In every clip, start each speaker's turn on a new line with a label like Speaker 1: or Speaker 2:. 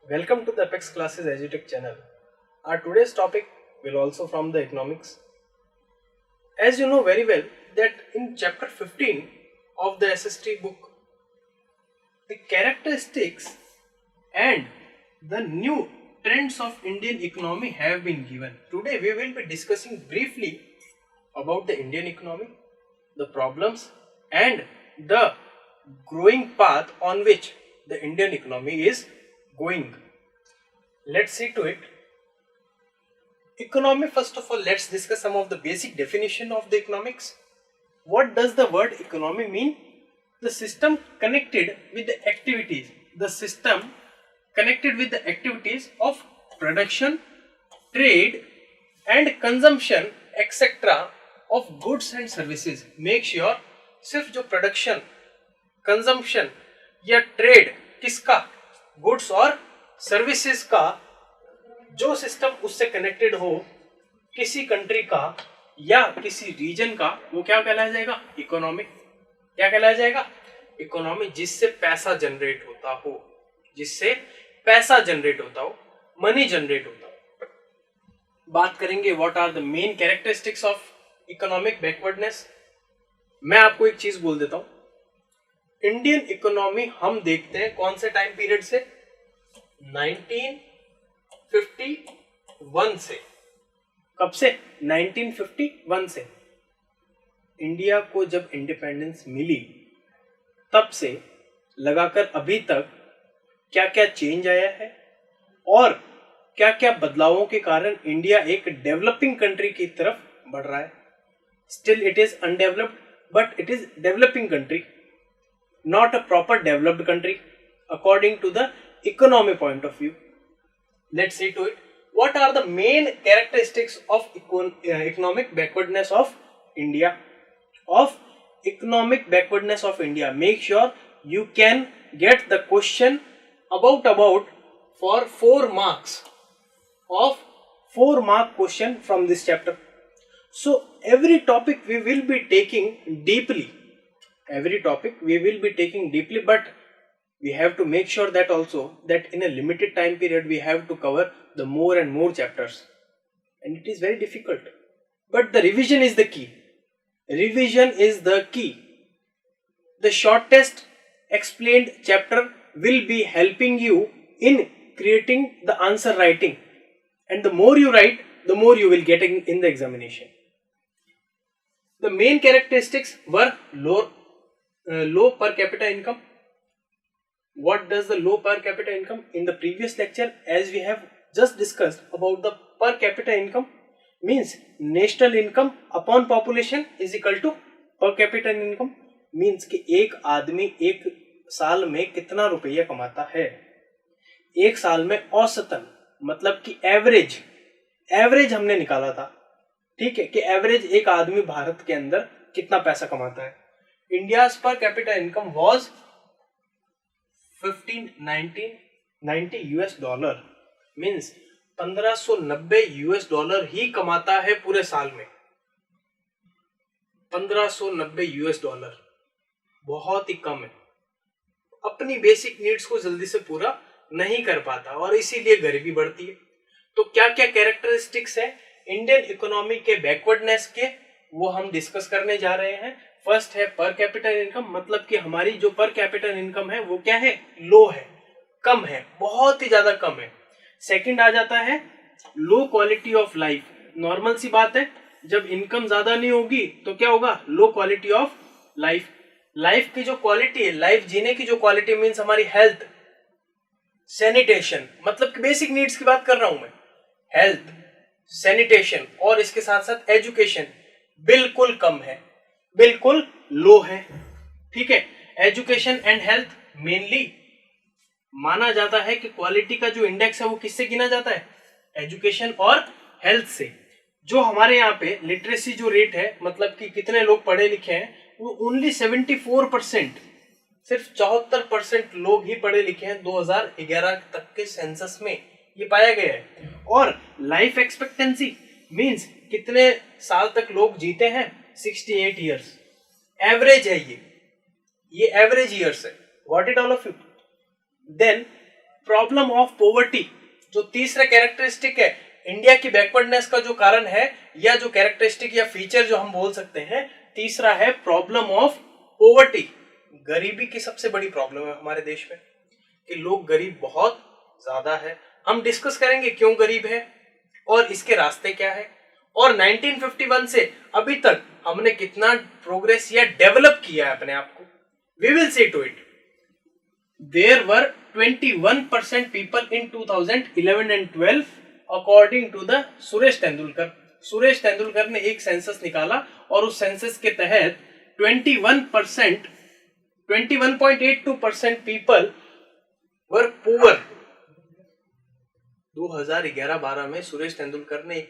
Speaker 1: Welcome to the Apex Classes EduTech channel. Our today's topic will also from the economics. As you know very well that in chapter 15 of the SST book, the characteristics and the new trends of Indian economy have been given. Today we will be discussing briefly about the Indian economy, the problems and the growing path on which the Indian economy is going. Let's see to it. Economy, first of all, let's discuss some of the basic definition of the economics. What does the word economy mean? The system connected with the activities. The system connected with the activities of production, trade and consumption etc. of goods and services. Make sure सिर्फ जो production, consumption या trade किसका, goods और services का जो system उससे connected हो किसी कंट्री का या किसी रीजन का, वो क्या कहलाया जाएगा? इकोनॉमिक. क्या कहलाया जाएगा? इकोनॉमी. जिससे पैसा जनरेट होता हो, जिससे पैसा जनरेट होता हो, मनी जनरेट होता हो. बात करेंगे what are the main characteristics of economic backwardness. मैं आपको एक चीज बोल देता हूं, इंडियन इकोनॉमी हम देखते हैं कौन से टाइम पीरियड से? 1951 से. कब से? 1951 से. इंडिया को जब इंडिपेंडेंस मिली तब से लगाकर अभी तक क्या क्या चेंज आया है और क्या क्या बदलावों के कारण इंडिया एक डेवलपिंग कंट्री की तरफ बढ़ रहा है. Still it is undeveloped but it is developing country, not a proper developed country according to the economy point of view. Let's see to it. What are the main characteristics of economic backwardness of India? Of economic backwardness of India. Make sure you can get the question about for 4 marks of 4 mark question from this chapter. So every topic we will be taking deeply. Every topic we will be taking deeply, but we have to make sure that also that in a limited time period we have to cover the more and more chapters. And it is very difficult. But the revision is the key. Revision is the key. The shortest explained chapter will be helping you in creating the answer writing. And the more you write, the more you will get in the examination. The main characteristics were low per capita income. What does the low per capita income? In the previous lecture, as we have just discussed about the per capita income, means national income upon population is equal to per capita income. Means कि एक आदमी एक साल में कितना रुपया कमाता है. एक साल में औसतन मतलब कि एवरेज हमने निकाला था. ठीक है कि एवरेज एक आदमी भारत के अंदर कितना पैसा कमाता है. India's per capita income was 1590 US dollar. Means 1590 US dollar ही कमाता है पूरे साल में. 1590 यूएस डॉलर बहुत ही कम है. अपनी बेसिक नीड्स को जल्दी से पूरा नहीं कर पाता और इसीलिए गरीबी बढ़ती है. तो क्या क्या कैरेक्टरिस्टिक्स है इंडियन इकोनॉमी के बैकवर्डनेस के, वो हम डिस्कस करने जा रहे हैं. फर्स्ट है पर कैपिटल इनकम. मतलब कि हमारी जो पर कैपिटल इनकम है वो क्या है? लो है, कम है, बहुत ही ज्यादा कम है. सेकंड आ जाता है low quality of life. Normal सी बात है, जब इनकम ज्यादा नहीं होगी तो क्या होगा? लो क्वालिटी ऑफ लाइफ. लाइफ की जो क्वालिटी है, लाइफ जीने की जो क्वालिटी मीन्स हमारी हेल्थ, सैनिटेशन, मतलब कि बेसिक नीड्स की बात कर रहा हूं मैं. हेल्थ, सैनिटेशन और इसके साथ साथ एजुकेशन बिल्कुल कम है, बिल्कुल लो है. ठीक है. एजुकेशन एंड हेल्थ मेनली माना जाता है कि क्वालिटी का जो इंडेक्स है वो किससे गिना जाता है? एजुकेशन और हेल्थ से. जो हमारे यहाँ पे लिटरेसी जो रेट है, मतलब कि कितने लोग पढ़े लिखे हैं, वो ओनली 74%, सिर्फ 74% लोग ही पढ़े लिखे हैं 2011 तक के सेंसस में ये पाया गया है. और लाइफ एक्सपेक्टेंसी मींस कितने साल तक लोग जीते हैं? 68 ईयर्स. एवरेज है ये एवरेज ईयर्स है. What it all of you. Then problem of poverty, जो तीसरा कैरेक्टरिस्टिक है इंडिया की बैकवर्डनेस का जो कारण है, या जो कैरेक्टरिस्टिक या फीचर जो हम बोल सकते हैं, तीसरा है प्रॉब्लम ऑफ पोवर्टी। गरीबी की सबसे बड़ी प्रॉब्लम है हमारे देश में कि लोग गरीब बहुत ज्यादा है। हम डिस्कस करेंगे क्यों गरीब है और इसके रास्ते क्या है, और 1951 से अभी तक हमने कितना प्रोग्रेस या डेवलप किया है अपने आप को। We will see to it. There were 21% people in 2011 and 12 according to the Suresh Tendulkar. Suresh Tendulkar ने एक सेंसस निकाला और उस सेंसस के तहत 21.82% पीपल वर पुअर। 2011-12 में सुरेश तेंदुलकर ने एक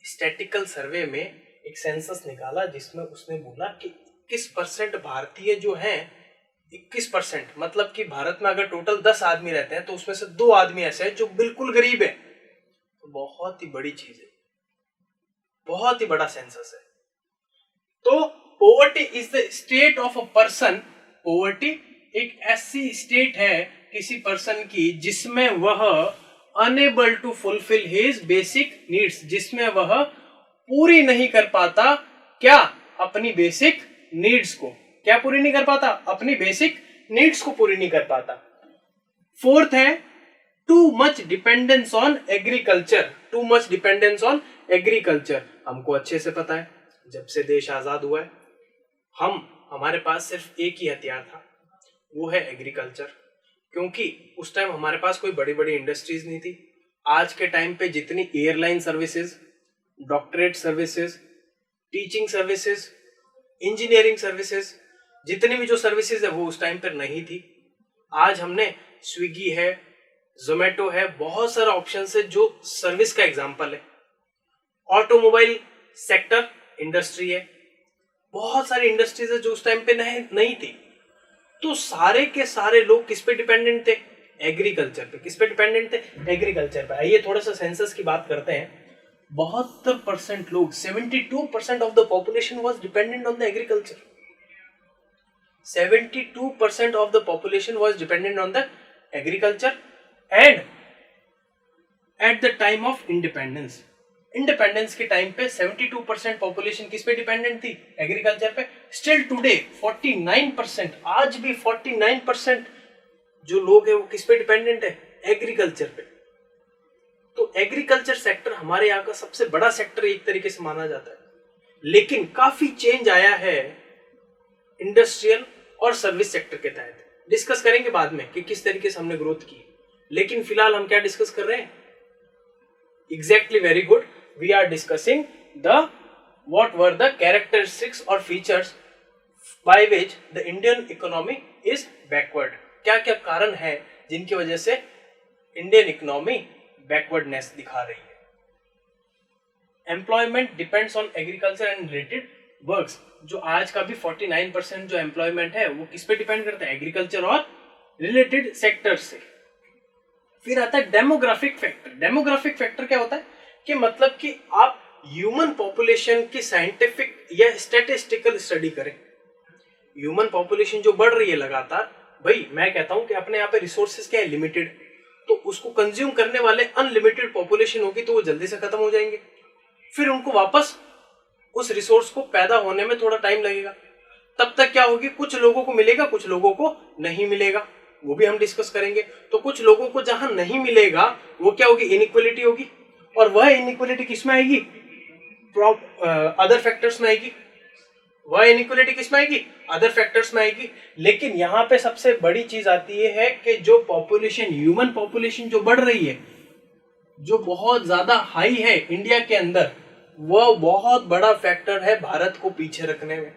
Speaker 1: स्टैटिकल सर्वे में एक सेंसस निकाला जिसमें उसने बोला कि 21% भारतीय जो हैं, 21%, मतलब कि भारत में अगर टोटल 10 आदमी रहते हैं तो उसमें से 2 आदमी ऐसे हैं जो बिल्कुल गरीब है। तो बहुत ही बड़ी चीज है, बहुत ही बड़ा सेंसस है। तो poverty is the state of a person. Poverty एक ऐसी स्टेट है किसी पर्सन की जिसमें वह unable to fulfil his basic needs, जिसमें वह पूरी नहीं कर पाता क्या, अपनी बेसिक नीड्स को। क्या पूरी नहीं कर पाता? अपनी बेसिक नीड्स को पूरी नहीं कर पाता। फोर्थ है too much dependence on agriculture. Too much dependence on agriculture. हमको अच्छे से पता है जब से देश आजाद हुआ है हमारे पास सिर्फ एक ही हथियार था, वो है एग्रीकल्चर। क्योंकि उस टाइम हमारे पास कोई बड़ी बड़ी इंडस्ट्रीज नहीं थी। आज के टाइम पे जितनी airline services, doctorate services, teaching services, engineering services, जितनी भी जो सर्विसेज है वो उस टाइम पर नहीं थी। आज हमने स्विगी है, जोमेटो है, बहुत सारा ऑप्शन है जो सर्विस का एग्जांपल है। ऑटोमोबाइल सेक्टर इंडस्ट्री है, बहुत सारी इंडस्ट्रीज है जो उस टाइम पे नहीं थी। तो सारे के सारे लोग किस पे डिपेंडेंट थे? एग्रीकल्चर पे। किस पे डिपेंडेंट थे? एग्रीकल्चर पे। आइए थोड़ा सा सेंसस की बात करते हैं। 72% लोग, 72% of the population was dependent on the agriculture. 72% of the population was dependent on the agriculture. And at the time of independence, independence के टाइम पे 72% पॉपुलेशन किस पे डिपेंडेंट थी? एग्रीकल्चर पे। स्टिल टुडे 49%, आज भी 49% जो लोग हैं वो किस पे डिपेंडेंट है? एग्रीकल्चर पे। तो एग्रीकल्चर सेक्टर हमारे यहाँ का सबसे बड़ा सेक्टर एक तरीके से माना जाता है। लेकिन काफी चेंज आया है इंडस्ट्रियल और सर्विस सेक्टर के तहत। डिस्कस करेंगे बाद में कि किस तरीके से हमने ग्रोथ की। लेकिन फिलहाल हम क्या डिस्कस कर रहे हैं? Exactly, very good. We are discussing what were the characteristics or features by which the Indian economy is backward. क्या क्या कारण है जिनकी वजह से इंडियन इकोनॉमी बैकवर्डनेस दिखा रही है? Employment depends on agriculture and related works. जो आज का भी 49% जो एम्प्लॉयमेंट है वो किस पे डिपेंड करता है? एग्रीकल्चर और रिलेटेड सेक्टर से। फिर आता है डेमोग्राफिक फैक्टर। डेमोग्राफिक फैक्टर क्या होता है कि मतलब कि आप ह्यूमन पॉपुलेशन की साइंटिफिक या स्टैटिस्टिकल स्टडी करें। ह्यूमन पॉपुलेशन जो बढ़ रही है लगातार, भाई मैं कहता हूं कि अपने यहाँ पे रिसोर्सेज क्या है? लिमिटेड। तो उसको कंज्यूम करने वाले अनलिमिटेड पॉपुलेशन होगी तो वो जल्दी से खत्म हो जाएंगे। फिर उनको वापस उस रिसोर्स को पैदा होने में थोड़ा टाइम लगेगा। तब तक क्या होगी? कुछ लोगों को मिलेगा, कुछ लोगों को नहीं मिलेगा। वो भी हम डिस्कस करेंगे। तो कुछ लोगों को जहां नहीं मिलेगा वो क्या होगी? इनइक्वालिटी होगी। और वह इनइक्वालिटी किस में आएगी? अदर फैक्टर्स में आएगी। वह इनइक्वालिटी किस में आएगी? अदर फैक्टर्स में आएगी। लेकिन यहाँ पे सबसे बड़ी चीज आती है कि जो पॉपुलेशन, ह्यूमन पॉपुलेशन जो बढ़ रही है, जो बहुत ज्यादा हाई है इंडिया के अंदर, वह बहुत बड़ा फैक्टर है भारत को पीछे रखने में।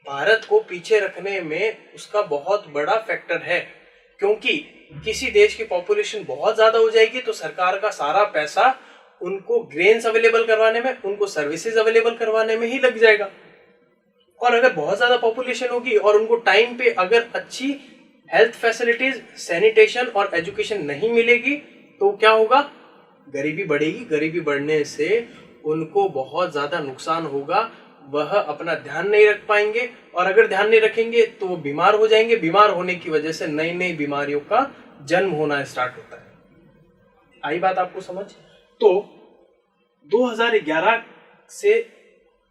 Speaker 1: भारत को पीछे रखने में उसका बहुत बड़ा फैक्टर है। क्योंकि किसी देश की पॉपुलेशन बहुत ज्यादा हो जाएगी तो सरकार का सारा पैसा उनको ग्रेन्स अवेलेबल करवाने में, उनको सर्विसेज अवेलेबल करवाने में ही लग जाएगा। और अगर बहुत ज्यादा पॉपुलेशन होगी और उनको टाइम पे अगर अच्छी हेल्थ फैसिलिटीज, सैनिटेशन और एजुकेशन नहीं मिलेगी तो क्या होगा? गरीबी बढ़ेगी। गरीबी बढ़ने से उनको बहुत ज्यादा नुकसान होगा। वह अपना ध्यान नहीं रख पाएंगे और अगर ध्यान नहीं रखेंगे तो वो बीमार हो जाएंगे। बीमार होने की वजह से नई नई बीमारियों का जन्म होना स्टार्ट होता है। आई बात आपको समझ? तो 2011 से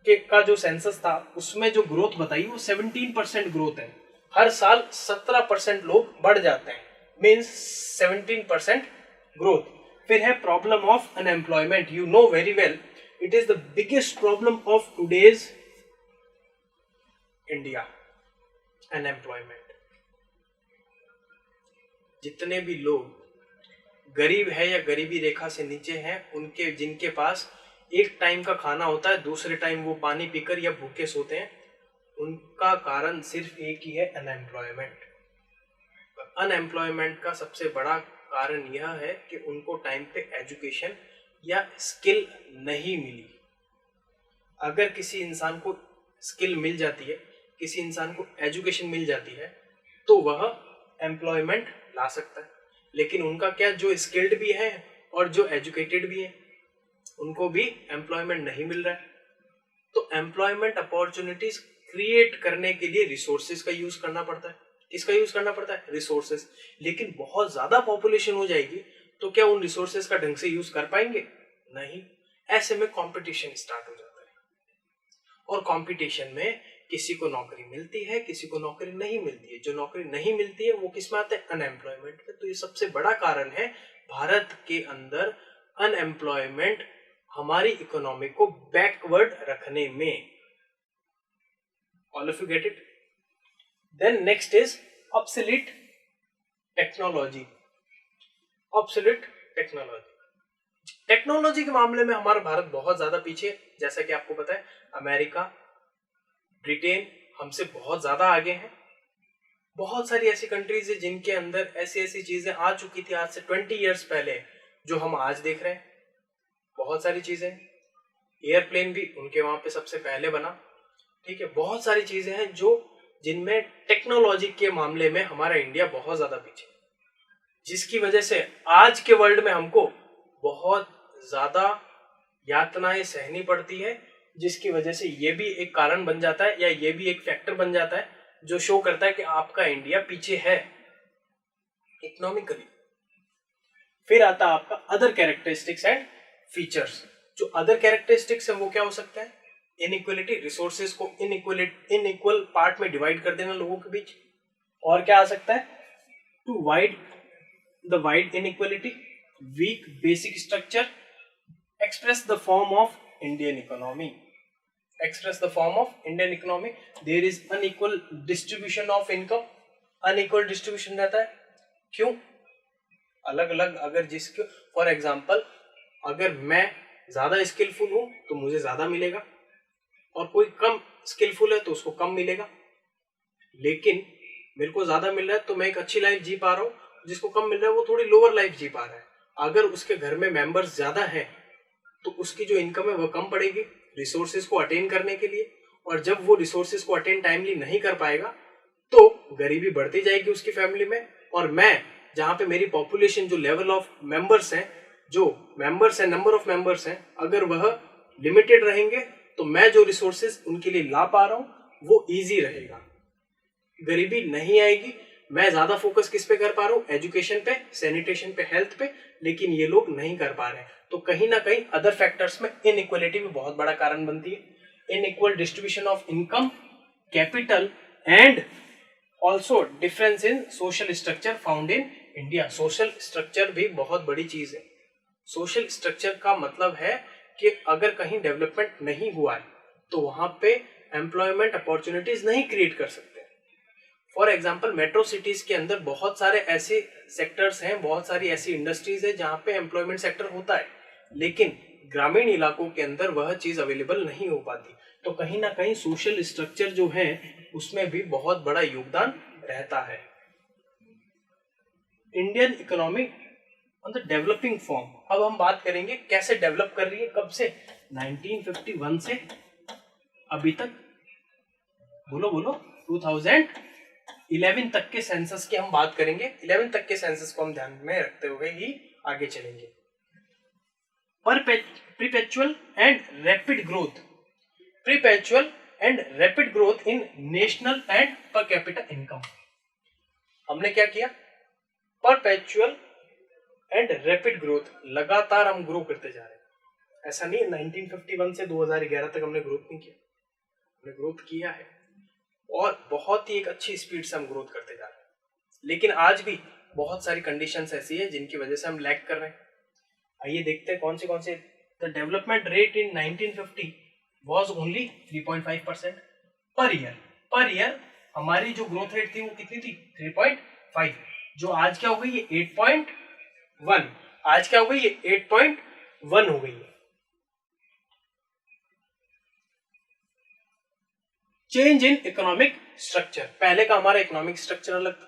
Speaker 1: का जो सेंसस था उसमें जो ग्रोथ बताई वो 17% ग्रोथ है। हर साल 17% लोग बढ़ जाते हैं, मीन्स 17% ग्रोथ। फिर है problem of unemployment. You know very well it is the biggest problem of today's India, unemployment. जितने भी लोग गरीब है या गरीबी रेखा से नीचे हैं, उनके जिनके पास एक टाइम का खाना होता है, दूसरे टाइम वो पानी पीकर या भूखे सोते हैं, उनका कारण सिर्फ एक ही है, अनएम्प्लॉयमेंट। अनएम्प्लॉयमेंट का सबसे बड़ा कारण यह है कि उनको टाइम पे एजुकेशन या स्किल नहीं मिली। अगर किसी इंसान को स्किल मिल जाती है, किसी इंसान को एजुकेशन मिल जाती है, तो वह एम्प्लॉयमेंट ला सकता है। लेकिन उनका क्या, जो स्किल्ड भी है और जो एजुकेटेड भी है, उनको भी एम्प्लॉयमेंट नहीं मिल रहा है। तो एम्प्लॉयमेंट अपॉर्चुनिटीज क्रिएट करने के लिए रिसोर्सेज का यूज करना पड़ता है। किसका यूज करना पड़ता है? रिसोर्सेज। लेकिन बहुत ज्यादा पॉपुलेशन हो जाएगी तो क्या उन रिसोर्सेज का ढंग से यूज कर पाएंगे? नहीं। ऐसे में कंपटीशन स्टार्ट हो जाता है, और कंपटीशन में किसी को नौकरी मिलती है, किसी को नौकरी नहीं मिलती है। जो नौकरी नहीं मिलती है वो किस में आता है? अनएम्प्लॉयमेंट में। तो ये सबसे बड़ा कारण है भारत के अंदर अनएम्प्लॉयमेंट हमारी इकोनॉमी को बैकवर्ड रखने में। All of you get it? Then next is obsolete technology. Obsolete technology, technology के मामले में हमारा भारत बहुत ज्यादा पीछे है। जैसा कि आपको पता है, अमेरिका, ब्रिटेन हमसे बहुत ज्यादा आगे हैं। बहुत सारी ऐसी कंट्रीज है जिनके अंदर ऐसी ऐसी चीजें आ चुकी थी आज से 20 इयर्स पहले, जो हम आज देख रहे हैं। बहुत सारी चीजें, एयरप्लेन भी उनके वहां पे सबसे पहले बना। ठीक है, बहुत सारी चीजें हैं जो जिनमें टेक्नोलॉजी के मामले में हमारा इंडिया बहुत ज्यादा पीछे, जिसकी वजह से आज के वर्ल्ड में हमको बहुत ज्यादा यातनाएं सहनी पड़ती है, जिसकी वजह से ये भी एक कारण बन जाता है या ये भी एक फैक्टर बन जाता है जो शो करता है कि आपका इंडिया पीछे है इकोनॉमिकली। फिर आता है आपका अदर कैरेक्टरिस्टिक्स एंड फीचर्स। जो अदर कैरेक्टरिस्टिक्स है वो क्या हो सकता है? इनइक्वलिटी, रिसोर्सेज को इनइक्वल पार्ट में डिवाइड कर देना लोगों के बीच। और क्या आ सकता है? Too wide the wide inequality, weak basic structure, express the form of Indian economy. Express the form of Indian economy. There is unequal distribution of income. Unequal distribution रहता है। क्यों? अलग अलग, अगर जिसके फॉर एग्जाम्पल अगर मैं ज्यादा स्किलफुल हूं तो मुझे ज्यादा मिलेगा, और कोई कम स्किलफुल है तो उसको कम मिलेगा। लेकिन मेरे को ज्यादा मिल रहा है तो मैं एक अच्छी लाइफ जी पा रहा हूँ, जिसको कम मिल रहा है वो थोड़ी लोअर लाइफ जी पा रहा है। अगर उसके घर में मेंबर्स ज्यादा है तो उसकी जो इनकम है वो कम पड़ेगी रिसोर्सेज को अटेन करने के लिए, और जब वो रिसोर्सेज को अटेन टाइमली नहीं कर पाएगा तो गरीबी बढ़ती जाएगी उसकी फैमिली में। और मैं जहां पे मेरी पॉपुलेशन, जो लेवल ऑफ मेंबर्स हैं, जो मेंबर्स हैं, नंबर ऑफ मेंबर्स हैं, अगर वह लिमिटेड रहेंगे तो मैं जो रिसोर्सेज उनके लिए ला पा रहा हूं वो इजी रहेगा, गरीबी नहीं आएगी। मैं ज्यादा फोकस किस पे कर पा रहा हूँ? एजुकेशन पे, सैनिटेशन पे, हेल्थ पे, लेकिन ये लोग नहीं कर पा रहे हैं। तो कहीं ना कहीं अदर फैक्टर्स में इनइक्वालिटी भी बहुत बड़ा कारण बनती है। Inequal distribution of income, capital and also difference in social structure found in India. Social structure भी बहुत बड़ी चीज है। सोशल स्ट्रक्चर का मतलब है कि अगर कहीं डेवलपमेंट नहीं हुआ है तो वहां पे एम्प्लॉयमेंट अपॉर्चुनिटीज नहीं क्रिएट कर सकते। फॉर एग्जाम्पल, मेट्रो सिटीज के अंदर बहुत सारे ऐसे सेक्टर्स हैं, बहुत सारी ऐसी इंडस्ट्रीज है जहां पे एम्प्लॉयमेंट सेक्टर होता है, लेकिन ग्रामीण इलाकों के अंदर वह चीज अवेलेबल नहीं हो पाती। तो कहीं ना कहीं सोशल स्ट्रक्चर जो है उसमें भी बहुत बड़ा योगदान रहता है। Indian economy on the developing form. अब हम बात करेंगे कैसे डेवलप कर रही है, कब से? 1951 से अभी तक। बोलो बोलो। 2011 तक के सेंसस की हम बात करेंगे। 11 तक के सेंसस को हम ध्यान में रखते हुए ही आगे चलेंगे। Perpetual and rapid growth, perpetual and rapid growth in national and पर कैपिटा इनकम। हमने क्या किया? परपेचुअल एंड रैपिड ग्रोथ, लगातार हम ग्रो करते जा रहे हैं। ऐसा नहीं है 1951 से 2011 तक हमने ग्रोथ नहीं किया, हमने ग्रोथ किया है और बहुत ही एक अच्छी स्पीड से हम ग्रोथ करते जा रहे हैं। लेकिन आज भी बहुत सारी कंडीशंस ऐसी है जिनकी वजह से हम लैग कर रहे हैं। आइए देखते हैं कौन से। The development rate in 1950 was only 3.5% per year. हमारी जो ग्रोथ रेट थी वो कितनी थी? 3.5। जो आज क्या हो गई है? 8.1। आज क्या हो गई है? 8.1 हो गई है। चेंज इन इकोनॉमिक स्ट्रक्चर, पहले का हमारा इकोनॉमिक स्ट्रक्चर अलग था,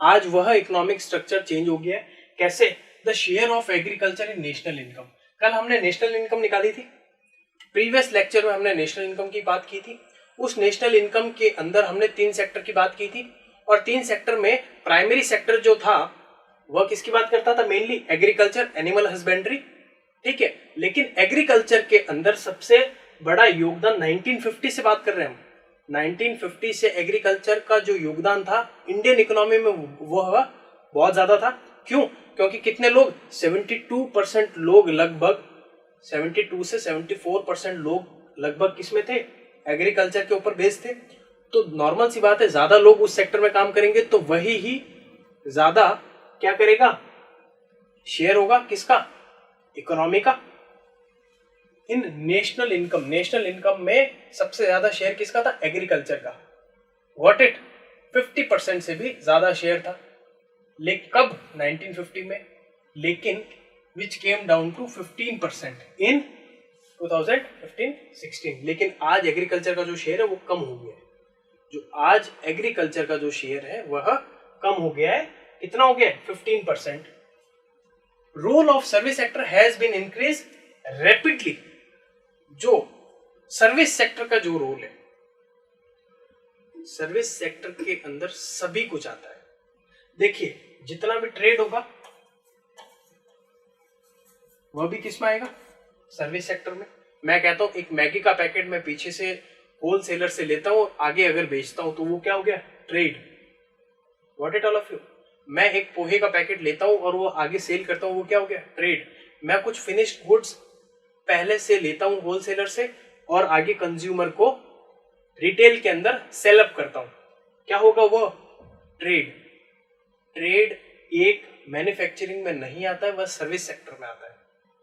Speaker 1: आज वह इकोनॉमिक स्ट्रक्चर चेंज हो गया है। कैसे? The share of agriculture in national income. कल हमने नेशनल इनकम निकाली थी, प्रीवियस लेक्चर में हमने नेशनल इनकम की बात की थी। उस नेशनल इनकम के अंदर हमने 3 सेक्टर की बात की थी और 3 सेक्टर में प्राइमरी सेक्टर जो था वह किसकी बात करता था? मेनली एग्रीकल्चर, एनिमल हस्बेंड्री, ठीक है। लेकिन एग्रीकल्चर के अंदर सबसे बड़ा योगदान 1950 से बात कर रहे हैं हम। 1950 से एग्रीकल्चर का जो योगदान था इंडियन इकोनॉमी में वह बहुत ज्यादा था। क्यों? क्योंकि कितने लोग? 72% लोग, लगभग 72 से 74% लोग लगभग किसमें थे? एग्रीकल्चर के ऊपर बेस्ड थे। तो नॉर्मल सी बात है, ज्यादा लोग उस सेक्टर में काम करेंगे तो वही ही ज्यादा क्या करेगा? शेयर होगा किसका? इकोनॉमी का। इन नेशनल इनकम में सबसे ज्यादा शेयर किसका था? एग्रीकल्चर का। व्हाट इट 50% से भी ज्यादा शेयर था। लेकिन कब? 1950 में। लेकिन विच केम डाउन टू 15% इन 2015-16। लेकिन आज एग्रीकल्चर का जो शेयर है वो कम हो गया है। जो आज एग्रीकल्चर का जो शेयर है वह कम हो गया है। कितना हो गया है? 15%। Role of service sector has been increase rapidly. जो सर्विस सेक्टर का जो रोल है, सर्विस सेक्टर के अंदर सभी कुछ आता है। देखिए जितना भी ट्रेड होगा वह भी किस में आएगा? सर्विस सेक्टर में। मैं कहता हूं एक मैगी का पैकेट मैं पीछे से होलसेलर से लेता हूं, आगे अगर बेचता हूं तो वो क्या हो गया? Trade. What it all of you. मैं एक पोहे का पैकेट लेता हूं और वो आगे सेल करता हूं, वो क्या हो गया? ट्रेड। मैं कुछ फिनिश्ड गुड्स पहले से लेता हूं होलसेलर से और आगे कंज्यूमर को रिटेल के अंदर सेल अप करता हूं, क्या होगा? वो ट्रेड। ट्रेड एक मैन्युफैक्चरिंग में नहीं आता है, वह सर्विस सेक्टर में आता है।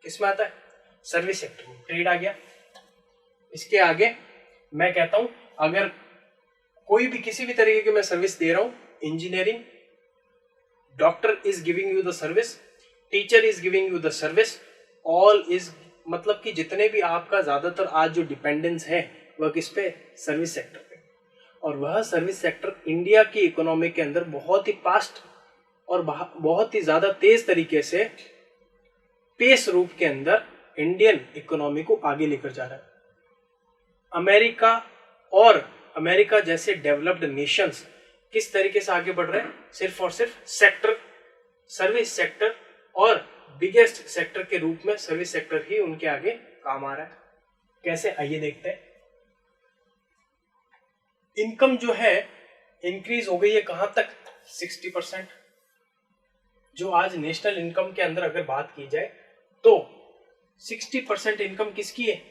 Speaker 1: किस में आता है? सर्विस सेक्टर में ट्रेड आ गया। इसके आगे मैं कहता हूं अगर कोई भी किसी भी तरीके की मैं सर्विस दे रहा हूं, engineering, doctor is giving you the service, teacher is giving you the service, all is, मतलब कि जितने भी आपका ज्यादातर आज जो डिपेंडेंस है वह किस पे? सर्विस सेक्टर पे। और वह सर्विस सेक्टर इंडिया की इकोनॉमी के अंदर बहुत ही फास्ट और बहुत ही ज्यादा तेज तरीके से पेस रूप के अंदर इंडियन इकोनॉमी को आगे लेकर जा रहा है। अमेरिका जैसे डेवलप्ड नेशंस किस तरीके से आगे बढ़ रहे हैं? सिर्फ और सिर्फ सेक्टर, सर्विस सेक्टर और बिगेस्ट सेक्टर के रूप में सर्विस सेक्टर ही उनके आगे काम आ रहा है। कैसे? आइए देखते हैं। इनकम जो है इंक्रीज हो गई है कहां तक? 60%। जो आज नेशनल इनकम के अंदर अगर बात की जाए तो 60% इनकम किसकी है?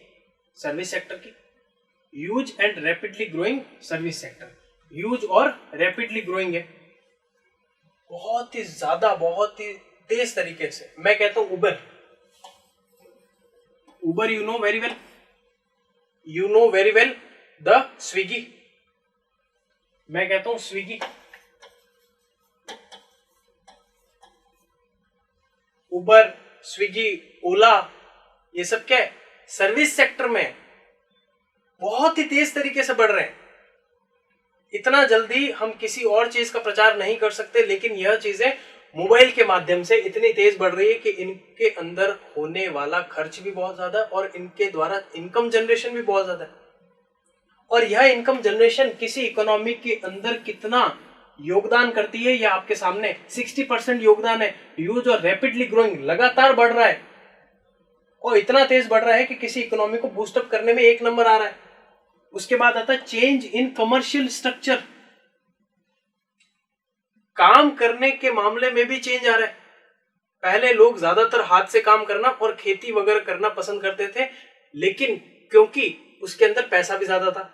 Speaker 1: सर्विस सेक्टर की। Huge and rapidly growing service sector, huge और रैपिडली ग्रोइंग है, बहुत ही ज्यादा, बहुत ही तेज तरीके से। मैं कहता हूं Uber you know very well the Swiggy. मैं कहता हूं स्विगी, उबर, स्विगी, ओला, ये सब क्या है? सर्विस सेक्टर में बहुत ही तेज तरीके से बढ़ रहे हैं। इतना जल्दी हम किसी और चीज का प्रचार नहीं कर सकते, लेकिन यह चीजें मोबाइल के माध्यम से इतनी तेज बढ़ रही है कि इनके अंदर होने वाला खर्च भी बहुत ज्यादा और इनके द्वारा इनकम जनरेशन भी बहुत ज्यादा है। और यह इनकम जनरेशन किसी इकोनॉमी के अंदर कितना योगदान करती है, यह आपके सामने 60% योगदान है। ह्यूज और रैपिडली ग्रोइंग, लगातार बढ़ रहा है और इतना तेज बढ़ रहा है कि किसी इकोनॉमी को बूस्टअप करने में 1 नंबर आ रहा है। उसके बाद आता है चेंज इन कमर्शियल स्ट्रक्चर। काम करने के मामले में भी चेंज आ रहा है। पहले लोग ज्यादातर हाथ से काम करना और खेती वगैरह करना पसंद करते थे, लेकिन क्योंकि उसके अंदर पैसा भी ज्यादा था।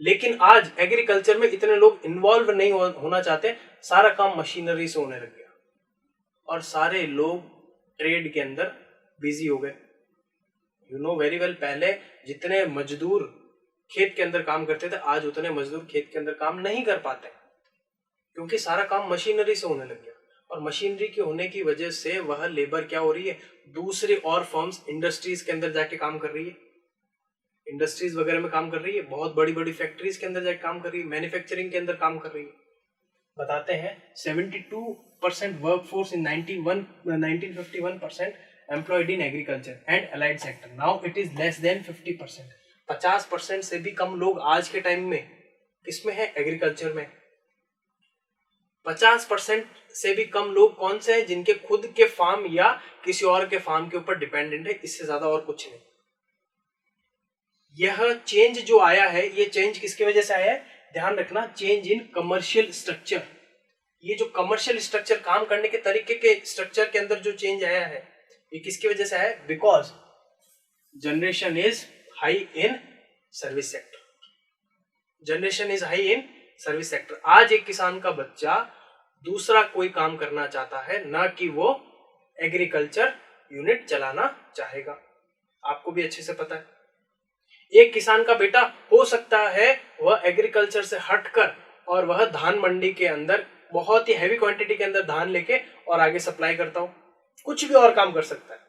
Speaker 1: लेकिन आज एग्रीकल्चर में इतने लोग इन्वॉल्व नहीं होना चाहते, सारा काम मशीनरी से होने लग गया और सारे लोग ट्रेड के अंदर बिजी हो गए। यू नो वेरी वेल, पहले जितने मजदूर खेत के अंदर काम करते थे, आज उतने मजदूर खेत के अंदर काम नहीं कर पाते, क्योंकि सारा काम मशीनरी से होने लग गया। और मशीनरी के होने की वजह से वह लेबर क्या हो रही है, दूसरे और फर्म्स इंडस्ट्रीज के अंदर जाके काम कर रही है, इंडस्ट्रीज वगैरह में काम कर रही है, बहुत बड़ी बड़ी फैक्ट्रीज के अंदर जाके काम कर रही है, मैन्युफैक्चरिंग के अंदर काम कर रही है। बताते हैं 72% workforce in 1951% employed in agriculture and allied sector, now it is less than 50%। 50% से भी कम लोग आज के टाइम में किसमें है, एग्रीकल्चर में। 50% से भी कम लोग कौन से हैं, जिनके खुद के फार्म या किसी और के फार्म के ऊपर डिपेंडेंट है, इससे ज्यादा और कुछ नहीं। यह चेंज जो आया है, ये चेंज किसकी वजह से आया है, ध्यान रखना, चेंज इन कमर्शियल स्ट्रक्चर। ये जो कमर्शियल स्ट्रक्चर, काम करने के तरीके के स्ट्रक्चर के अंदर जो चेंज आया है, ये किसकी वजह से आया है, because generation is high in service sector. Generation is high in service sector. आज एक किसान का बच्चा दूसरा कोई काम करना चाहता है, ना कि वो एग्रीकल्चर यूनिट चलाना चाहेगा। आपको भी अच्छे से पता है, एक किसान का बेटा हो सकता है वह एग्रीकल्चर से हटकर और वह धान मंडी के अंदर बहुत ही हैवी क्वांटिटी के अंदर धान लेके और आगे सप्लाई करता हो, कुछ भी और काम कर सकता है,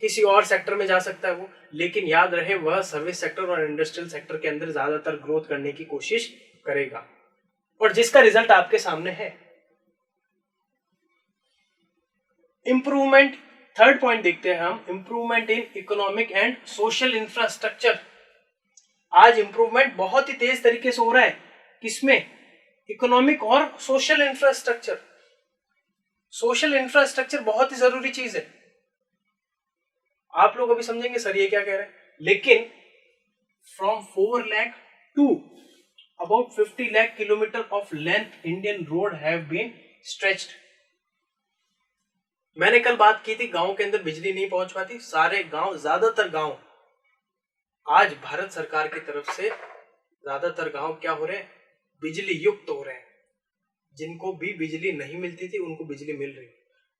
Speaker 1: किसी और सेक्टर में जा सकता है वो, लेकिन याद रहे वह सर्विस सेक्टर और इंडस्ट्रियल सेक्टर के अंदर ज्यादातर ग्रोथ करने की कोशिश करेगा, और जिसका रिजल्ट आपके सामने है। इंप्रूवमेंट, थर्ड पॉइंट देखते हैं हम, improvement in economic and social infrastructure. आज इंप्रूवमेंट बहुत ही तेज तरीके से हो रहा है, किसमें, इकोनॉमिक और सोशल इंफ्रास्ट्रक्चर। सोशल इंफ्रास्ट्रक्चर बहुत ही जरूरी चीज है। आप लोग अभी समझेंगे सर ये क्या कह रहे हैं, लेकिन from 4 lakh to about 50 lakh kilometre of length Indian road have been stretched. मैंने कल बात की थी, गांव के अंदर बिजली नहीं पहुंच पाती, सारे गांव, ज्यादातर गांव आज भारत सरकार की तरफ से ज्यादातर गांव क्या हो रहे हैं, बिजली युक्त हो रहे हैं। जिनको भी बिजली नहीं मिलती थी उनको बिजली मिल रही है।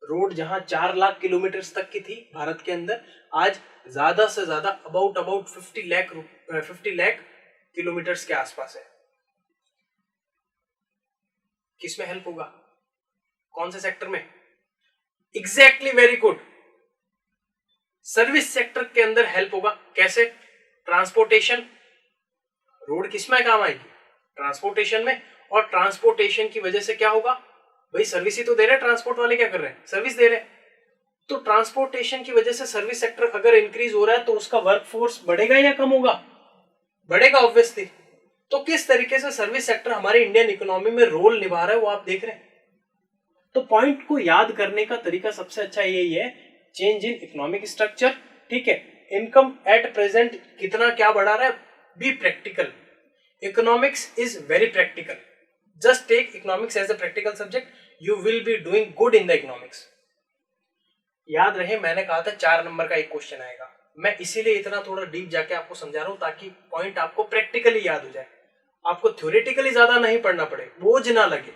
Speaker 1: रोड जहां 4 लाख किलोमीटर तक की थी भारत के अंदर, आज ज्यादा से ज्यादा अबाउट 50 लाख किलोमीटर के आसपास है। किसमें हेल्प होगा, कौन से सेक्टर में, exactly, very good, service sector के अंदर हेल्प होगा। कैसे, ट्रांसपोर्टेशन, रोड किसमें काम आएगी, ट्रांसपोर्टेशन में, और ट्रांसपोर्टेशन की वजह से क्या होगा, भाई सर्विस ही तो दे रहे हैं, ट्रांसपोर्ट वाले क्या कर रहे हैं, सर्विस दे रहे हैं। तो ट्रांसपोर्टेशन की वजह से सर्विस सेक्टर अगर इंक्रीज हो रहा है तो उसका वर्कफोर्स बढ़ेगा या कम होगा, बढ़ेगा ऑब्वियसली। तो किस तरीके से सर्विस सेक्टर हमारे इंडियन इकोनॉमी में रोल निभा रहा है वो आप देख रहे हैं। तो पॉइंट को याद करने का तरीका सबसे अच्छा यही है, चेंज इन इकोनॉमिक स्ट्रक्चर, ठीक है, इनकम एट प्रेजेंट कितना क्या बढ़ा रहा है, be practical, economics is very practical, just take economics as a practical subject, you will be doing good in the economics. याद रहे मैंने कहा था 4 नंबर का एक क्वेश्चन आएगा, मैं इसीलिए इतना थोड़ा डीप जाके आपको समझा रहा हूं ताकि पॉइंट आपको प्रैक्टिकली याद हो जाए, आपको थ्योरेटिकली ज्यादा नहीं पढ़ना पड़े, बोझ ना लगे।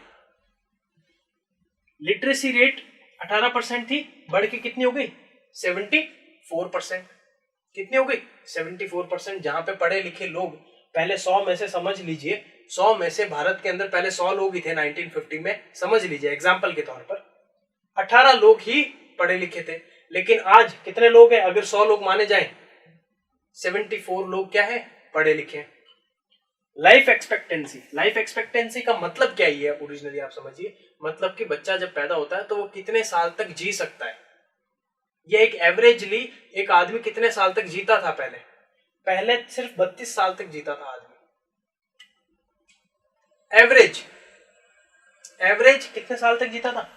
Speaker 1: लिटरेसी रेट 18% थी, बढ़ के कितनी हो गई, 74%। कितनी हो गई, 74%। जहां पे पढ़े लिखे लोग, पहले 100 में से समझ लीजिए, 100 में से भारत के अंदर पहले 100 लोग ही थे 1950 में, समझ लीजिए एग्जाम्पल के तौर पर 18 लोग ही पढ़े लिखे थे, लेकिन आज कितने लोग हैं, अगर 100 लोग माने जाएं, 74 लोग क्या है, पढ़े लिखे। लाइफ एक्सपेक्टेंसी, लाइफ एक्सपेक्टेंसी का मतलब क्या ही है ओरिजिनली, आप समझिए, मतलब कि बच्चा जब पैदा होता है तो वो कितने साल तक जी सकता है, ये एक एवरेजली एक आदमी कितने साल तक जीता था, पहले सिर्फ 32 साल तक जीता था आदमी, एवरेज कितने साल तक जीता था,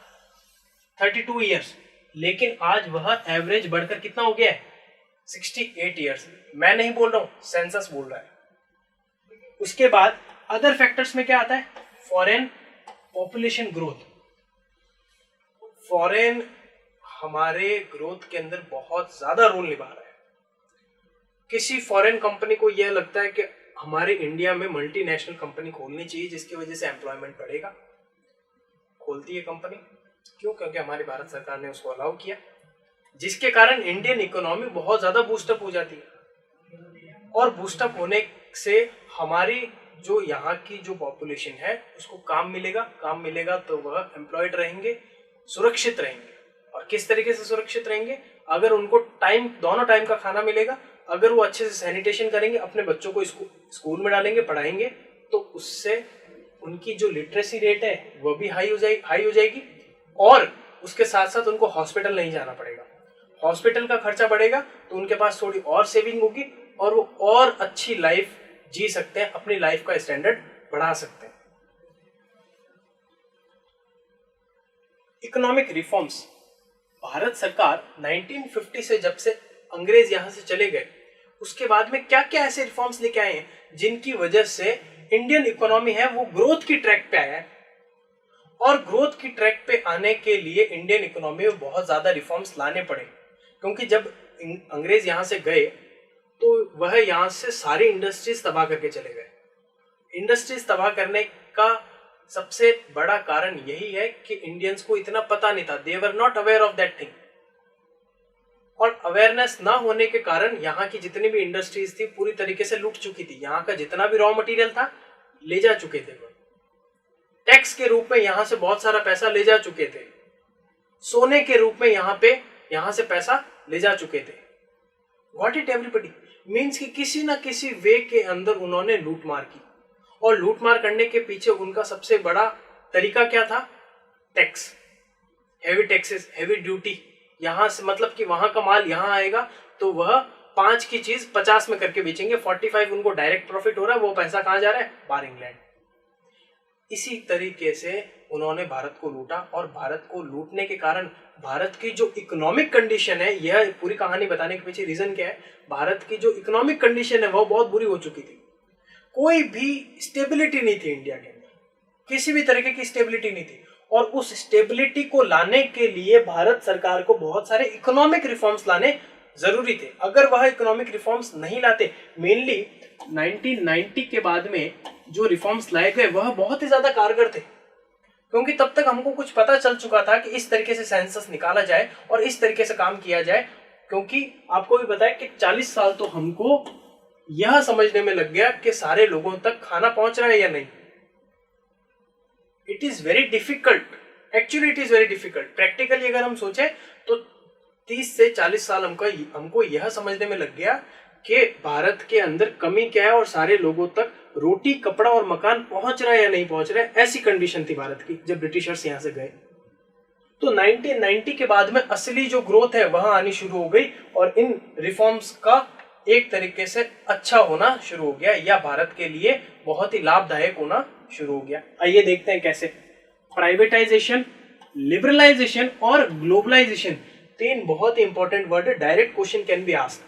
Speaker 1: 32 ईयर्स, लेकिन आज वह एवरेज बढ़कर कितना हो गया है, 68 ईयर्स। मैं नहीं बोल रहा हूं, सेंसस बोल रहा है। उसके बाद अदर फैक्टर्स में क्या आता है, फॉरेन पॉपुलेशन ग्रोथ, फॉरेन हमारे ग्रोथ के अंदर बहुत ज्यादा रोल निभा रहा है। किसी फॉरेन कंपनी को यह लगता है कि हमारे इंडिया में मल्टीनेशनल कंपनी खोलनी चाहिए जिसकी वजह से एम्प्लॉयमेंट बढ़ेगा, खोलती है कंपनी। क्यों? क्योंकि हमारी भारत सरकार ने उसको अलाउ किया, जिसके कारण इंडियन इकोनॉमी बहुत ज्यादा बूस्टअप हो जाती है। और बूस्टअप होने से हमारी जो यहाँ की जो पॉपुलेशन है उसको काम मिलेगा तो वह एम्प्लॉयड रहेंगे, सुरक्षित रहेंगे। और किस तरीके से सुरक्षित रहेंगे? अगर उनको दोनों टाइम का खाना मिलेगा, अगर वो अच्छे से सैनिटेशन करेंगे, अपने बच्चों को स्कूल में डालेंगे, पढ़ाएंगे, तो उससे उनकी जो लिटरेसी रेट है वह भी हाई हो जाएगी। और उसके साथ साथ उनको हॉस्पिटल नहीं जाना पड़ेगा। हॉस्पिटल का खर्चा बढ़ेगा तो उनके पास थोड़ी और सेविंग होगी और वो और अच्छी लाइफ जी सकते हैं, अपनी लाइफ का स्टैंडर्ड बढ़ा सकते हैं। इकोनॉमिक रिफॉर्म्स, भारत सरकार 1950 से जब से अंग्रेज यहां से चले गए उसके बाद में क्या क्या ऐसे रिफॉर्म्स लेके आए हैं जिनकी वजह से इंडियन इकोनॉमी है वो ग्रोथ की ट्रैक पे आया है। और ग्रोथ की ट्रैक पे आने के लिए इंडियन इकोनॉमी में बहुत ज्यादा रिफॉर्म्स लाने पड़े, क्योंकि जब अंग्रेज यहां से गए तो वह यहां से सारी इंडस्ट्रीज तबाह करके चले गए। इंडस्ट्रीज तबाह करने का सबसे बड़ा कारण यही है कि इंडियंस को इतना पता नहीं था, they were not aware of that thing. और अवेयरनेस ना होने के कारण यहाँ की जितनी भी इंडस्ट्रीज थी पूरी तरीके से लूट चुकी थी। यहाँ का जितना भी रॉ मटेरियल था ले जा चुके थे वो। टैक्स के रूप में यहाँ से बहुत सारा पैसा ले जा चुके थे। सोने के रूप में यहाँ से पैसा ले जा चुके थे। व्हाट इट एवरीबडी मीन्स कि किसी ना किसी वे के अंदर उन्होंने लूटमार की। और लूटमार करने के पीछे उनका सबसे बड़ा तरीका क्या था? Tax, heavy taxes, heavy duty. यहां से मतलब कि वहां का माल यहां आएगा तो वह 5 की चीज 50 में करके बेचेंगे, 45 उनको डायरेक्ट प्रॉफिट हो रहा है, वो पैसा कहां जा रहा है? बाहर इंग्लैंड। इसी तरीके से उन्होंने भारत को लूटा और भारत को लूटने के कारण भारत की जो इकोनॉमिक कंडीशन है, यह पूरी कहानी बताने के पीछे रीजन क्या है, भारत की जो इकोनॉमिक कंडीशन है वो बहुत बुरी हो चुकी थी। कोई भी स्टेबिलिटी नहीं थी इंडिया के अंदर, किसी भी तरीके की स्टेबिलिटी नहीं थी। और उस स्टेबिलिटी को लाने के लिए भारत सरकार को बहुत सारे इकोनॉमिक रिफॉर्म्स लाने जरूरी थे। अगर वह इकोनॉमिक रिफॉर्म्स नहीं लाते, मेनली 1990 के बाद में जो रिफॉर्म्स लाए गए वह बहुत ही ज्यादा कारगर थे, क्योंकि तब तक हमको कुछ पता चल चुका था कि इस तरीके से सेंसस निकाला जाए और इस तरीके से काम किया जाए। क्योंकि आपको भी पता है कि 40 साल तो हमको यह समझने में लग गया कि सारे लोगों तक खाना पहुंच रहा है या नहीं। It is very difficult, actually it is very difficult. Practically अगर हम सोचें तो 30 से 40 साल हमको यह समझने में लग गया कि भारत के अंदर कमी क्या है और सारे लोगों तक रोटी, कपड़ा और मकान पहुंच रहा है या नहीं पहुंच रहा है। ऐसी कंडीशन थी भारत की जब ब्रिटिशर्स यहां से गए। तो 1990 के बाद में असली जो ग्रोथ है वहां आनी शुरू हो गई और इन रिफॉर्म्स का एक तरीके से अच्छा होना शुरू हो गया, या भारत के लिए बहुत ही लाभदायक होना शुरू हो गया। आइए देखते हैं कैसे। प्राइवेटाइजेशन, लिबरलाइजेशन और ग्लोबलाइजेशन, 3 बहुत ही इंपॉर्टेंट वर्ड है। Direct question can be asked,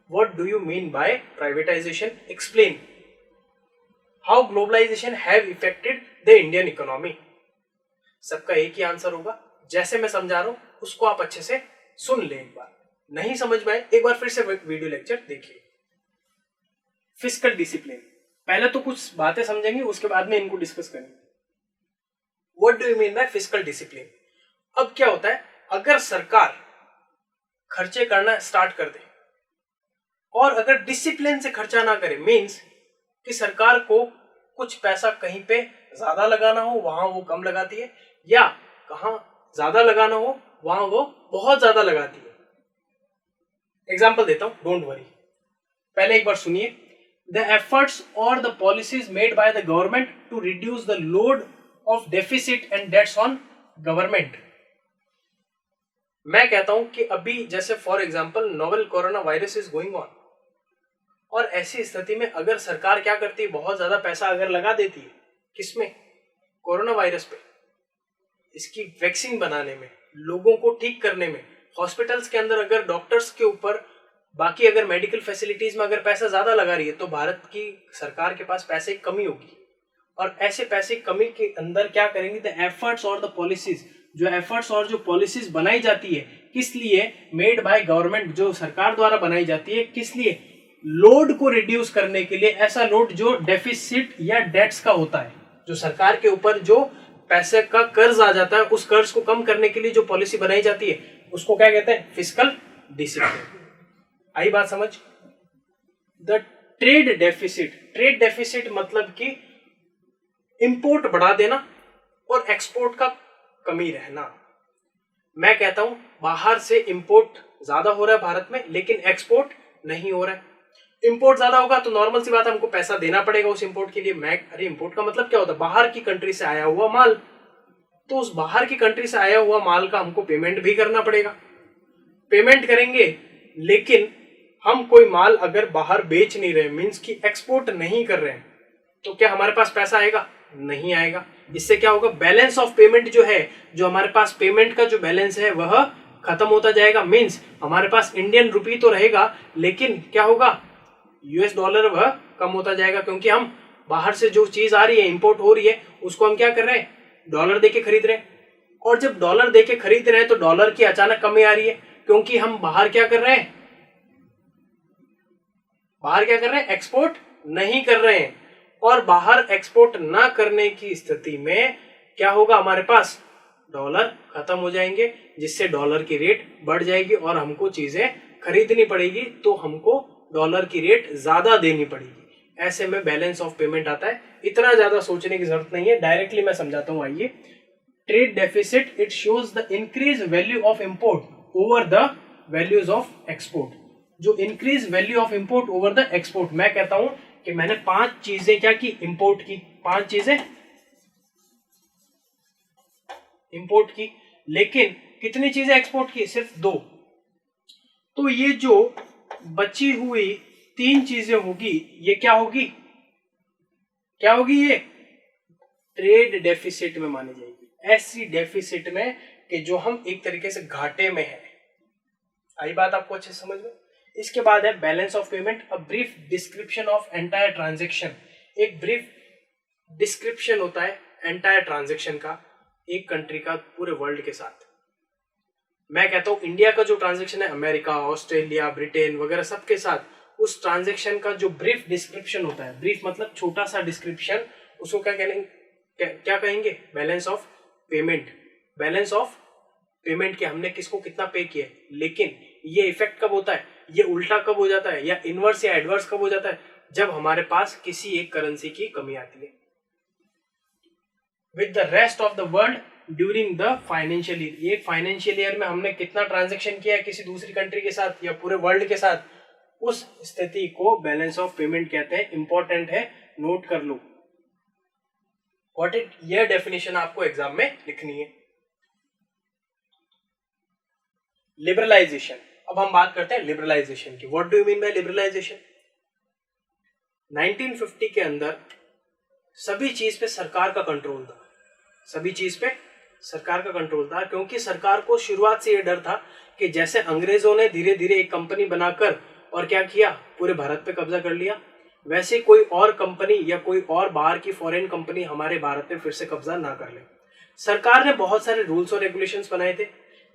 Speaker 1: what do you mean by privatisation? Explain how globalisation have affected the Indian economy. सबका एक ही आंसर होगा, जैसे मैं समझा रहा हूं उसको आप अच्छे से सुन ले। एक बार नहीं समझ में आए एक बार फिर से वीडियो लेक्चर देखिए। फिस्कल डिसिप्लिन, पहले तो कुछ बातें समझेंगे उसके बाद में इनको डिस्कस करेंगे। What do you mean bye fiscal discipline? अब क्या होता है, अगर सरकार खर्चे करना स्टार्ट कर दे और अगर डिसिप्लिन से खर्चा ना करे, मींस कि सरकार को कुछ पैसा कहीं पे ज्यादा लगाना हो वहां वो कम लगाती है, या कहां ज्यादा लगाना हो वहां वो बहुत ज्यादा लगाती है। एग्जाम्पल देता हूं, डोंट वरी। पहले एक बार सुनिए। द एफर्ट्स और the policies made by the government to reduce the load of deficit and debts on government. मैं कहता हूं कि अभी जैसे for example novel coronavirus is going on, और ऐसी स्थिति में अगर सरकार क्या करती है, बहुत ज्यादा पैसा अगर लगा देती है किसमें? कोरोना वायरस पे, इसकी वैक्सीन बनाने में, लोगों को ठीक करने में, हॉस्पिटल्स के अंदर अगर डॉक्टर्स के ऊपर, बाकी अगर मेडिकल फैसिलिटीज में अगर पैसा ज्यादा लगा रही है तो भारत की सरकार के पास पैसे की कमी होगी। और ऐसे पैसे की कमी के अंदर क्या करेंगे? द एफर्ट्स और द पॉलिसीज, जो एफर्ट्स और जो पॉलिसीज बनाई जाती है, किस लिए? मेड बाय गवर्नमेंट, जो सरकार द्वारा बनाई जाती है, किस लिए? लोड को रिड्यूस करने के लिए। ऐसा लोड जो डेफिसिट या डेट्स का होता है, जो सरकार के ऊपर जो पैसे का कर्ज आ जाता है, उस कर्ज को कम करने के लिए जो पॉलिसी बनाई जाती है, उसको क्या कहते हैं? Fiscal discipline. आई बात समझ? The trade deficit, trade deficit मतलब कि इंपोर्ट बढ़ा देना और एक्सपोर्ट का कमी रहना। मैं कहता हूं बाहर से इंपोर्ट ज्यादा हो रहा है भारत में, लेकिन एक्सपोर्ट नहीं हो रहा है। इंपोर्ट ज्यादा होगा तो नॉर्मल सी बात है, हमको पैसा देना पड़ेगा उस इंपोर्ट के लिए। अरे इंपोर्ट का मतलब क्या होता है? बाहर की कंट्री से आया हुआ माल। तो उस बाहर की कंट्री से आया हुआ माल का हमको पेमेंट भी करना पड़ेगा। पेमेंट करेंगे, लेकिन हम कोई माल अगर बाहर बेच नहीं रहे, मीन्स की एक्सपोर्ट नहीं कर रहे हैं, तो क्या हमारे पास पैसा आएगा? नहीं आएगा। इससे क्या होगा? बैलेंस ऑफ पेमेंट जो है, जो हमारे पास पेमेंट का जो बैलेंस है वह खत्म होता जाएगा। मीन्स हमारे पास इंडियन रुपी तो रहेगा, लेकिन क्या होगा? यूएस डॉलर वह कम होता जाएगा, क्योंकि हम बाहर से जो चीज आ रही है, इंपोर्ट हो रही है, उसको हम क्या कर रहे हैं? डॉलर देके खरीद रहे हैं। और जब डॉलर देके खरीद रहे हैं तो डॉलर की अचानक कमी आ रही है, क्योंकि हम बाहर क्या कर रहे हैं? बाहर क्या कर रहे हैं? एक्सपोर्ट नहीं कर रहे हैं। और बाहर एक्सपोर्ट ना करने की स्थिति में क्या होगा? हमारे पास डॉलर खत्म हो जाएंगे, जिससे डॉलर की रेट बढ़ जाएगी और हमको चीजें खरीदनी पड़ेगी, तो हमको डॉलर की रेट ज्यादा देनी पड़ेगी। ऐसे में बैलेंस ऑफ पेमेंट आता है। इतना ज्यादा सोचने की जरूरत नहीं है, डायरेक्टली मैं समझाता हूं। आइए, trade deficit it shows the increase value of import over the values of export. जो increase value of import over the export, मैं कहता हूं कि मैंने 5 चीजें क्या की? इंपोर्ट की। 5 चीजें इंपोर्ट की, लेकिन कितनी चीजें एक्सपोर्ट की? सिर्फ 2। तो ये जो बची हुई 3 चीजें होगी, ये क्या होगी? क्या होगी? ये ट्रेड डेफिसिट में मानी जाएगी। ऐसी डेफिसिट में कि जो हम एक तरीके से घाटे में है। आई बात आपको अच्छे समझ में? इसके बाद है balance of payment, a brief description of entire transaction. एक ब्रीफ डिस्क्रिप्शन होता है एंटायर ट्रांजेक्शन का, एक कंट्री का पूरे वर्ल्ड के साथ। मैं कहता हूं इंडिया का जो ट्रांजेक्शन है अमेरिका, ऑस्ट्रेलिया, ब्रिटेन वगैरह सबके साथ, उस ट्रांजेक्शन का जो ब्रीफ डिस्क्रिप्शन होता है, ब्रीफ मतलब छोटा सा डिस्क्रिप्शन, उसको क्या कहेंगे? Balance of payment. Balance of payment के हमने किसको कितना पे किया। लेकिन ये इफेक्ट कब होता है? ये उल्टा कब हो जाता है, या इनवर्स या एडवर्स कब हो जाता है? जब हमारे पास किसी एक करेंसी की कमी आती है। With the rest of the world during the financial year, एक फाइनेंशियल ईयर में हमने कितना ट्रांजैक्शन किया है किसी दूसरी कंट्री के साथ या पूरे वर्ल्ड के साथ, उस स्थिति को बैलेंस ऑफ पेमेंट कहते हैं। इंपॉर्टेंट है, नोट कर लो। व्हाट इट, यह डेफिनेशन आपको एग्जाम में लिखनी है। लिबरलाइजेशन, अब हम बात करते हैं लिबरलाइजेशन की। What do you mean by liberalisation? 1950 के अंदर सभी चीज पे सरकार का कंट्रोल था। सभी चीज पे सरकार का कंट्रोल था, क्योंकि सरकार को शुरुआत से यह डर था कि जैसे अंग्रेजों ने धीरे धीरे एक कंपनी बनाकर और क्या किया, पूरे भारत पे कब्जा कर लिया, वैसे कोई और कंपनी या कोई और बाहर की फॉरेन कंपनी हमारे भारत पे फिर से कब्जा ना कर ले। सरकार ने बहुत सारे रूल्स और रेगुलेशंस बनाए थे।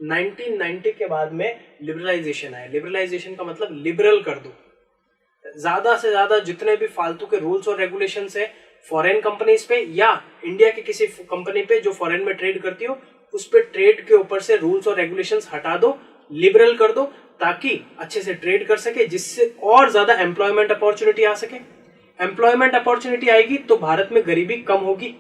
Speaker 1: 1990 के बाद में लिबरलाइजेशन आया। लिबरलाइजेशन का मतलब लिबरल कर दो, ज्यादा से ज्यादा जितने भी फालतू के रूल्स और रेगुलेशंस है फॉरेन कंपनीज पे या इंडिया की किसी कंपनी पे जो फॉरेन में ट्रेड करती हो, उस पे ट्रेड के ऊपर से रूल्स और रेगुलेशंस हटा दो, लिबरल कर दो, ताकि अच्छे से ट्रेड कर सके, जिससे और ज्यादा एम्प्लॉयमेंट अपॉर्चुनिटी आ सके। एम्प्लॉयमेंट अपॉर्चुनिटी आएगी तो भारत में गरीबी कम होगी,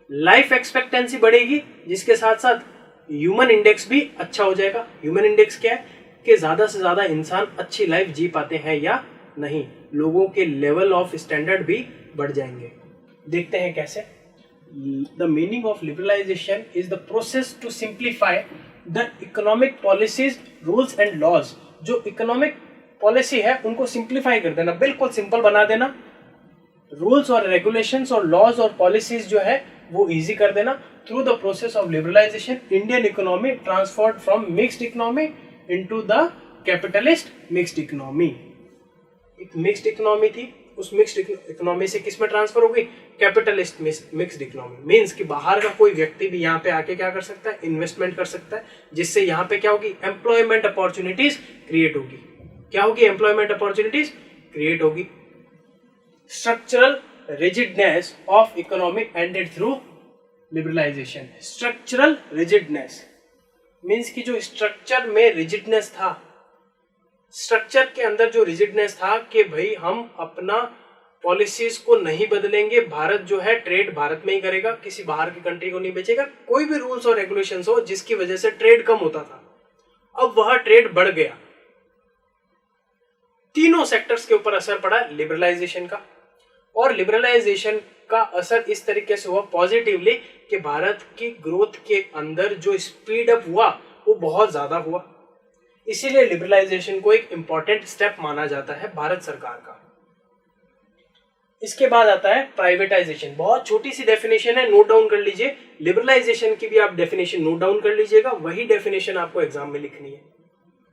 Speaker 1: लाइफ एक्सपेक्टेंसी बढ़ेगी, जिसके साथ साथ ह्यूमन इंडेक्स भी अच्छा हो जाएगा। ह्यूमन इंडेक्स क्या है कि ज्यादा से ज्यादा इंसान अच्छी लाइफ जी पाते हैं या नहीं, लोगों के लेवल ऑफ स्टैंडर्ड भी बढ़ जाएंगे। देखते हैं कैसे। The meaning of liberalisation is the process to simplify the economic policies, rules and laws. जो इकोनॉमिक पॉलिसी है उनको सिंप्लीफाई कर देना, बिल्कुल सिंपल बना देना। रूल्स और रेगुलेशंस और लॉज और पॉलिसीज जो है वो इजी कर देना। Through the process of liberalization Indian economy transformed from mixed economy into the capitalist mixed economy. एक मिक्स्ड इकोनॉमी थी, उस मिक्स्ड इकोनॉमी से किस में ट्रांसफर होगी, कैपिटलिस्ट मिक्स्ड इकोनॉमी। मींस कि बाहर का कोई व्यक्ति भी यहाँ पे आके क्या कर सकता है, इन्वेस्टमेंट कर सकता है, जिससे यहाँ पे क्या होगी, एम्प्लॉयमेंट अपॉर्चुनिटीज क्रिएट होगी। क्या होगी, एम्प्लॉयमेंट अपॉर्चुनिटीज क्रिएट होगी। Structural rigidness of economy ended through liberalisation. Structural rigidness means कि जो स्ट्रक्चर में रिजिडनेस था, स्ट्रक्चर के अंदर जो रिजिडनेस था कि भाई हम अपना पॉलिसीज को नहीं बदलेंगे, भारत जो है ट्रेड भारत में ही करेगा, किसी बाहर की कंट्री को नहीं बेचेगा, कोई भी रूल्स और रेगुलेशंस हो जिसकी वजह से ट्रेड कम होता था, अब वह ट्रेड बढ़ गया। तीनों सेक्टर्स के ऊपर असर पड़ा लिबरलाइजेशन का, और लिबरलाइजेशन का असर इस तरीके से हुआ पॉजिटिवली कि भारत की ग्रोथ के अंदर जो स्पीड अप हुआ वो बहुत ज्यादा हुआ। इसीलिए लिबरलाइजेशन को एक इंपॉर्टेंट स्टेप माना जाता है भारत सरकार का। इसके बाद आता है प्राइवेटाइजेशन। बहुत छोटी सी डेफिनेशन है, नोट डाउन कर लीजिए। लिबरलाइजेशन की भी आप डेफिनेशन नोट डाउन कर लीजिएगा, वही डेफिनेशन आपको एग्जाम में लिखनी है।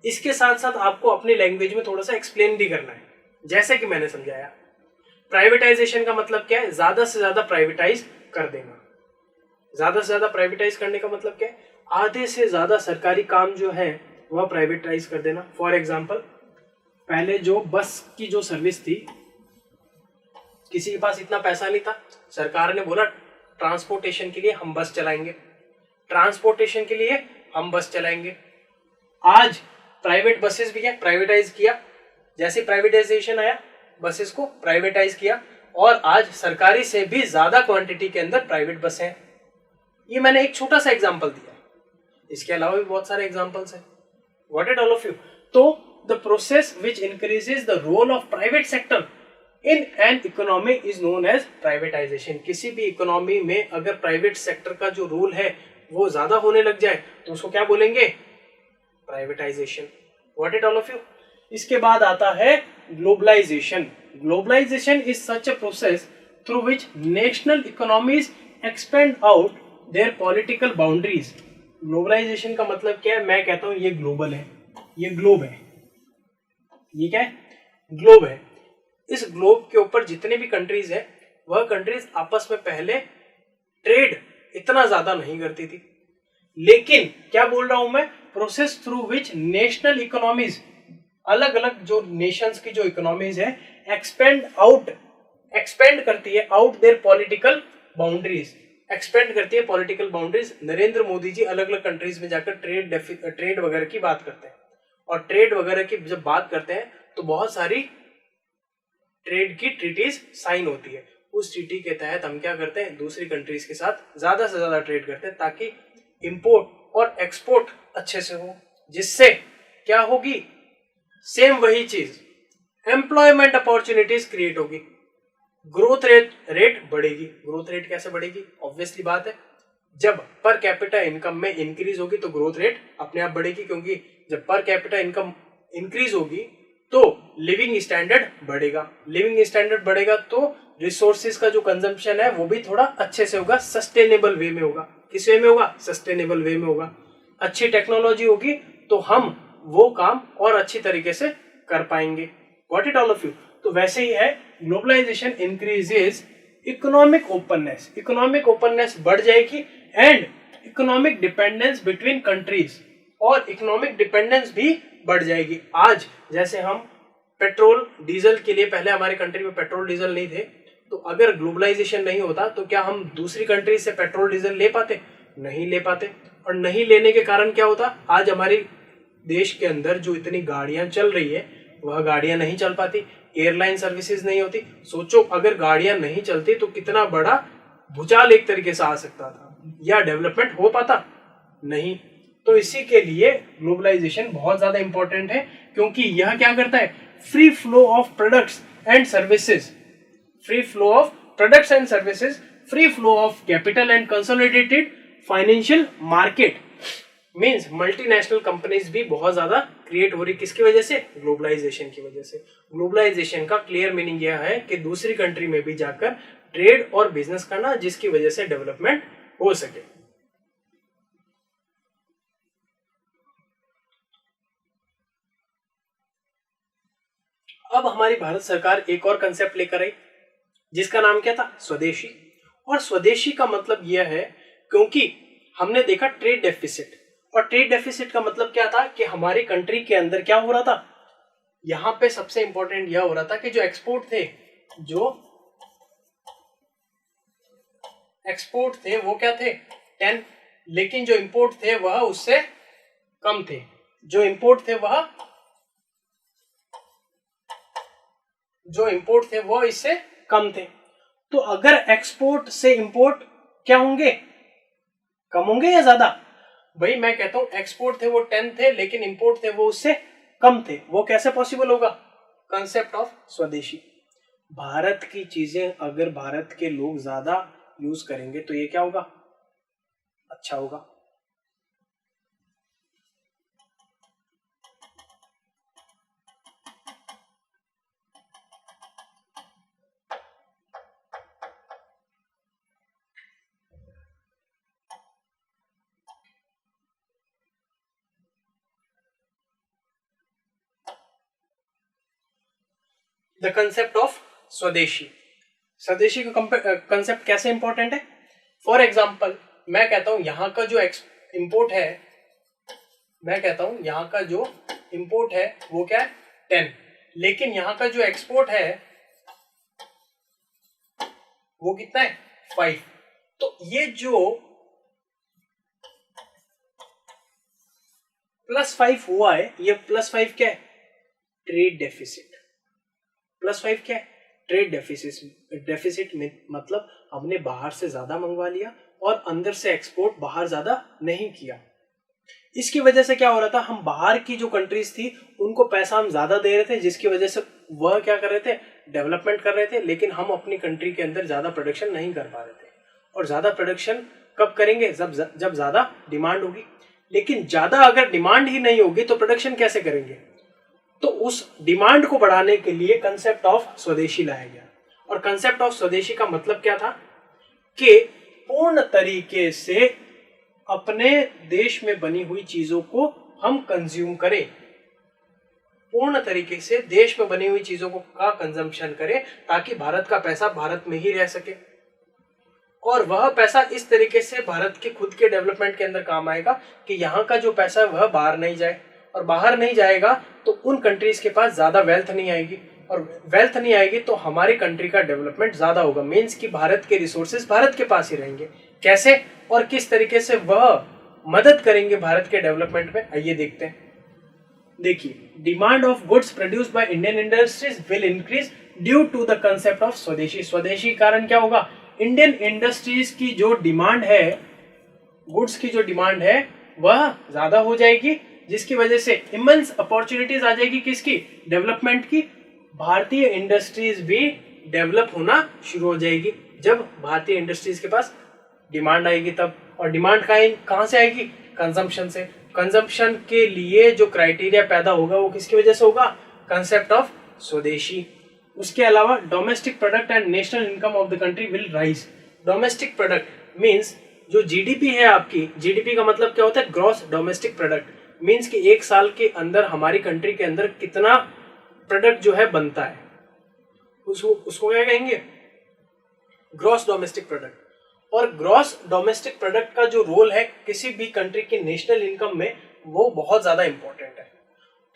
Speaker 1: इसके साथ साथ आपको अपनी लैंग्वेज में थोड़ा सा एक्सप्लेन भी करना है, जैसे कि मैंने समझाया। प्राइवेटाइजेशन का मतलब क्या है, ज्यादा से ज्यादा प्राइवेटाइज कर देना। ज्यादा से ज्यादा प्राइवेटाइज करने का मतलब क्या है, आधे से ज्यादा सरकारी काम जो है वह प्राइवेटाइज कर देना। फॉर एग्जाम्पल, पहले जो बस की जो सर्विस थी, किसी के पास इतना पैसा नहीं था, सरकार ने बोला ट्रांसपोर्टेशन के लिए हम बस चलाएंगे, ट्रांसपोर्टेशन के लिए हम बस चलाएंगे। आज प्राइवेट बसेस भी है, प्राइवेटाइज किया। जैसे प्राइवेटाइजेशन आया, बसेस को प्राइवेटाइज किया, और आज सरकारी से भी ज्यादा क्वांटिटी के अंदर प्राइवेट बसें हैं। ये मैंने एक छोटा सा एग्जांपल दिया, इसके अलावा भी बहुत सारे एग्जांपल्स हैं। Got it all of you? तो the process which increases the role of private sector in an economy is known as privatization. किसी भी इकोनॉमी में अगर प्राइवेट सेक्टर का जो रोल है वो ज्यादा होने लग जाए तो उसको क्या बोलेंगे, privatisation. Got it all of you? इसके बाद आता है globalisation. Globalisation is such a process through which national economies expand out their political boundaries. Globalisation का मतलब क्या है, मैं कहता हूं ये ग्लोबल है, ये ग्लोब है, ये क्या है, ग्लोब है। इस ग्लोब के ऊपर जितने भी कंट्रीज है, वह कंट्रीज आपस में पहले ट्रेड इतना ज्यादा नहीं करती थी, लेकिन क्या बोल रहा हूं मैं, process through which national economies, अलग अलग जो नेशंस की जो इकोनॉमीज है, एक्सपेंड करती है out their political boundaries, expand करती है पॉलिटिकल बाउंड्रीज। नरेंद्र मोदी जी अलग अलग कंट्रीज में जाकर ट्रेड वगैरह की बात करते हैं, और ट्रेड वगैरह की जब बात करते हैं तो बहुत सारी ट्रेड की ट्रीटीज साइन होती है। उस ट्रीटी के तहत हम क्या करते हैं, दूसरी कंट्रीज के साथ ज्यादा से ज्यादा ट्रेड करते हैं, ताकि इंपोर्ट और एक्सपोर्ट अच्छे से हो, जिससे क्या होगी, सेम वही चीज, एम्प्लॉयमेंट अपॉर्चुनिटीज क्रिएट होगी, ग्रोथ रेट बढ़ेगी। ग्रोथ रेट कैसे बढ़ेगी, ऑब्वियसली बात है, जब पर कैपिटा इनकम में इंक्रीज होगी तो ग्रोथ रेट अपने आप बढ़ेगी, क्योंकि जब पर कैपिटा इनकम इंक्रीज होगी तो लिविंग स्टैंडर्ड बढ़ेगा, लिविंग स्टैंडर्ड बढ़ेगा तो रिसोर्सेज का जो कंजम्पशन है वो भी थोड़ा अच्छे से होगा, सस्टेनेबल वे में होगा। किस वे में होगा, सस्टेनेबल वे में होगा। अच्छी टेक्नोलॉजी होगी तो हम वो काम और अच्छी तरीके से कर पाएंगे। Got it all of you? तो वैसे ही है, globalisation increases economic openness, economic openness बढ़ जाएगी, and economic dependence between countries, और इकोनॉमिक डिपेंडेंस भी बढ़ जाएगी। आज जैसे हम पेट्रोल डीजल के लिए, पहले हमारे कंट्री में पेट्रोल डीजल नहीं थे, तो अगर ग्लोबलाइजेशन नहीं होता तो क्या हम दूसरी कंट्री से पेट्रोल डीजल ले पाते, नहीं ले पाते। और नहीं लेने के कारण क्या होता, आज हमारी देश के अंदर जो इतनी गाड़ियां चल रही है वह गाड़ियां नहीं चल पाती, एयरलाइन सर्विसेज नहीं होती। सोचो अगर गाड़ियां नहीं चलती तो कितना बड़ा भूचाल एक तरीके से आ सकता था, या डेवलपमेंट हो पाता, नहीं। तो इसी के लिए ग्लोबलाइजेशन बहुत ज्यादा इंपॉर्टेंट है, क्योंकि यह क्या करता है, free flow of products and services, free flow of products and services, free flow of capital and consolidated financial market. Means multinational companies भी बहुत ज्यादा क्रिएट हो रही, किसकी वजह से, ग्लोबलाइजेशन की वजह से। ग्लोबलाइजेशन का क्लियर मीनिंग यह है कि दूसरी कंट्री में भी जाकर ट्रेड और बिजनेस करना, जिसकी वजह से डेवलपमेंट हो सके। अब हमारी भारत सरकार एक और कंसेप्ट लेकर आई जिसका नाम क्या था, स्वदेशी। और स्वदेशी का मतलब यह है, क्योंकि हमने देखा ट्रेड डेफिसिट, और ट्रेड डेफिसिट का मतलब क्या था कि हमारी कंट्री के अंदर क्या हो रहा था, यहां पे सबसे इंपॉर्टेंट यह हो रहा था कि जो एक्सपोर्ट थे वो क्या थे 10, लेकिन जो इंपोर्ट थे वह उससे कम थे। जो इंपोर्ट थे वह इससे कम थे। तो अगर एक्सपोर्ट से इंपोर्ट क्या होंगे, कम होंगे या ज्यादा? भाई मैं कहता हूं एक्सपोर्ट थे वो 10 थे, लेकिन इंपोर्ट थे वो उससे कम थे। वो कैसे पॉसिबल होगा? कंसेप्ट ऑफ स्वदेशी। भारत की चीजें अगर भारत के लोग ज्यादा यूज करेंगे तो ये क्या होगा, अच्छा होगा। The concept of swadeshi. स्वदेशी का कंसेप्ट कैसे इंपॉर्टेंट है? फॉर एग्जाम्पल मैं कहता हूं यहां का जो इंपोर्ट है, वो क्या है 10, लेकिन यहां का जो एक्सपोर्ट है वो कितना है 5। तो ये जो +5 हुआ है, ये +5 क्या है, ट्रेड डेफिसिट। +5 क्या है, ट्रेड डेफिसिट में मतलब हमने बाहर से ज्यादा मंगवा लिया और अंदर से एक्सपोर्ट बाहर ज्यादा नहीं किया। इसकी वजह से क्या हो रहा था, हम बाहर की जो कंट्रीज थी उनको पैसा हम ज्यादा दे रहे थे, जिसकी वजह से वह क्या कर रहे थे, डेवलपमेंट कर रहे थे, लेकिन हम अपनी कंट्री के अंदर ज्यादा प्रोडक्शन नहीं कर पा रहे थे। और ज्यादा प्रोडक्शन कब करेंगे, जब ज्यादा डिमांड होगी। लेकिन ज्यादा अगर डिमांड ही नहीं होगी तो प्रोडक्शन कैसे करेंगे? तो उस डिमांड को बढ़ाने के लिए कंसेप्ट ऑफ स्वदेशी लाया गया। और कंसेप्ट ऑफ स्वदेशी का मतलब क्या था कि पूर्ण तरीके से अपने देश में बनी हुई चीजों को हम कंज्यूम करें, पूर्ण तरीके से देश में बनी हुई चीजों को का कंजम्पशन करें, ताकि भारत का पैसा भारत में ही रह सके। और वह पैसा इस तरीके से भारत के खुद के डेवलपमेंट के अंदर काम आएगा कि यहाँ का जो पैसा है वह बाहर नहीं जाए, और बाहर नहीं जाएगा तो उन कंट्रीज के पास ज्यादा वेल्थ नहीं आएगी, और वेल्थ नहीं आएगी तो हमारी कंट्री का डेवलपमेंट ज्यादा होगा। मीन्स कि भारत के रिसोर्सेज भारत के पास ही रहेंगे। कैसे और किस तरीके से वह मदद करेंगे भारत के डेवलपमेंट में, आइए देखते हैं। देखिए, demand of goods produced by Indian industries will increase due to the concept of swadeshi. Swadeshi कारण क्या होगा, इंडियन इंडस्ट्रीज की जो डिमांड है, गुड्स की जो डिमांड है वह ज्यादा हो जाएगी, जिसकी वजह से इमेंस अपॉर्चुनिटीज आ जाएगी, किसकी, डेवलपमेंट की। भारतीय इंडस्ट्रीज भी डेवलप होना शुरू हो जाएगी जब भारतीय इंडस्ट्रीज के पास डिमांड आएगी तब। और डिमांड कहां से आएगी, कंजम्पशन से। कंजम्पशन के लिए जो क्राइटेरिया पैदा होगा वो किसकी वजह से होगा, कंसेप्ट ऑफ स्वदेशी। उसके अलावा domestic product and national income of the country will rise. Domestic product means जो जीडीपी है आपकी, जीडीपी का मतलब क्या होता है, ग्रॉस डोमेस्टिक प्रोडक्ट। मींस कि एक साल के अंदर हमारी कंट्री के अंदर कितना प्रोडक्ट जो है बनता है, उसको क्या कहेंगे, ग्रॉस डोमेस्टिक प्रोडक्ट। और ग्रॉस डोमेस्टिक प्रोडक्ट का जो रोल है किसी भी कंट्री की नेशनल इनकम में, वो बहुत ज्यादा इंपॉर्टेंट है।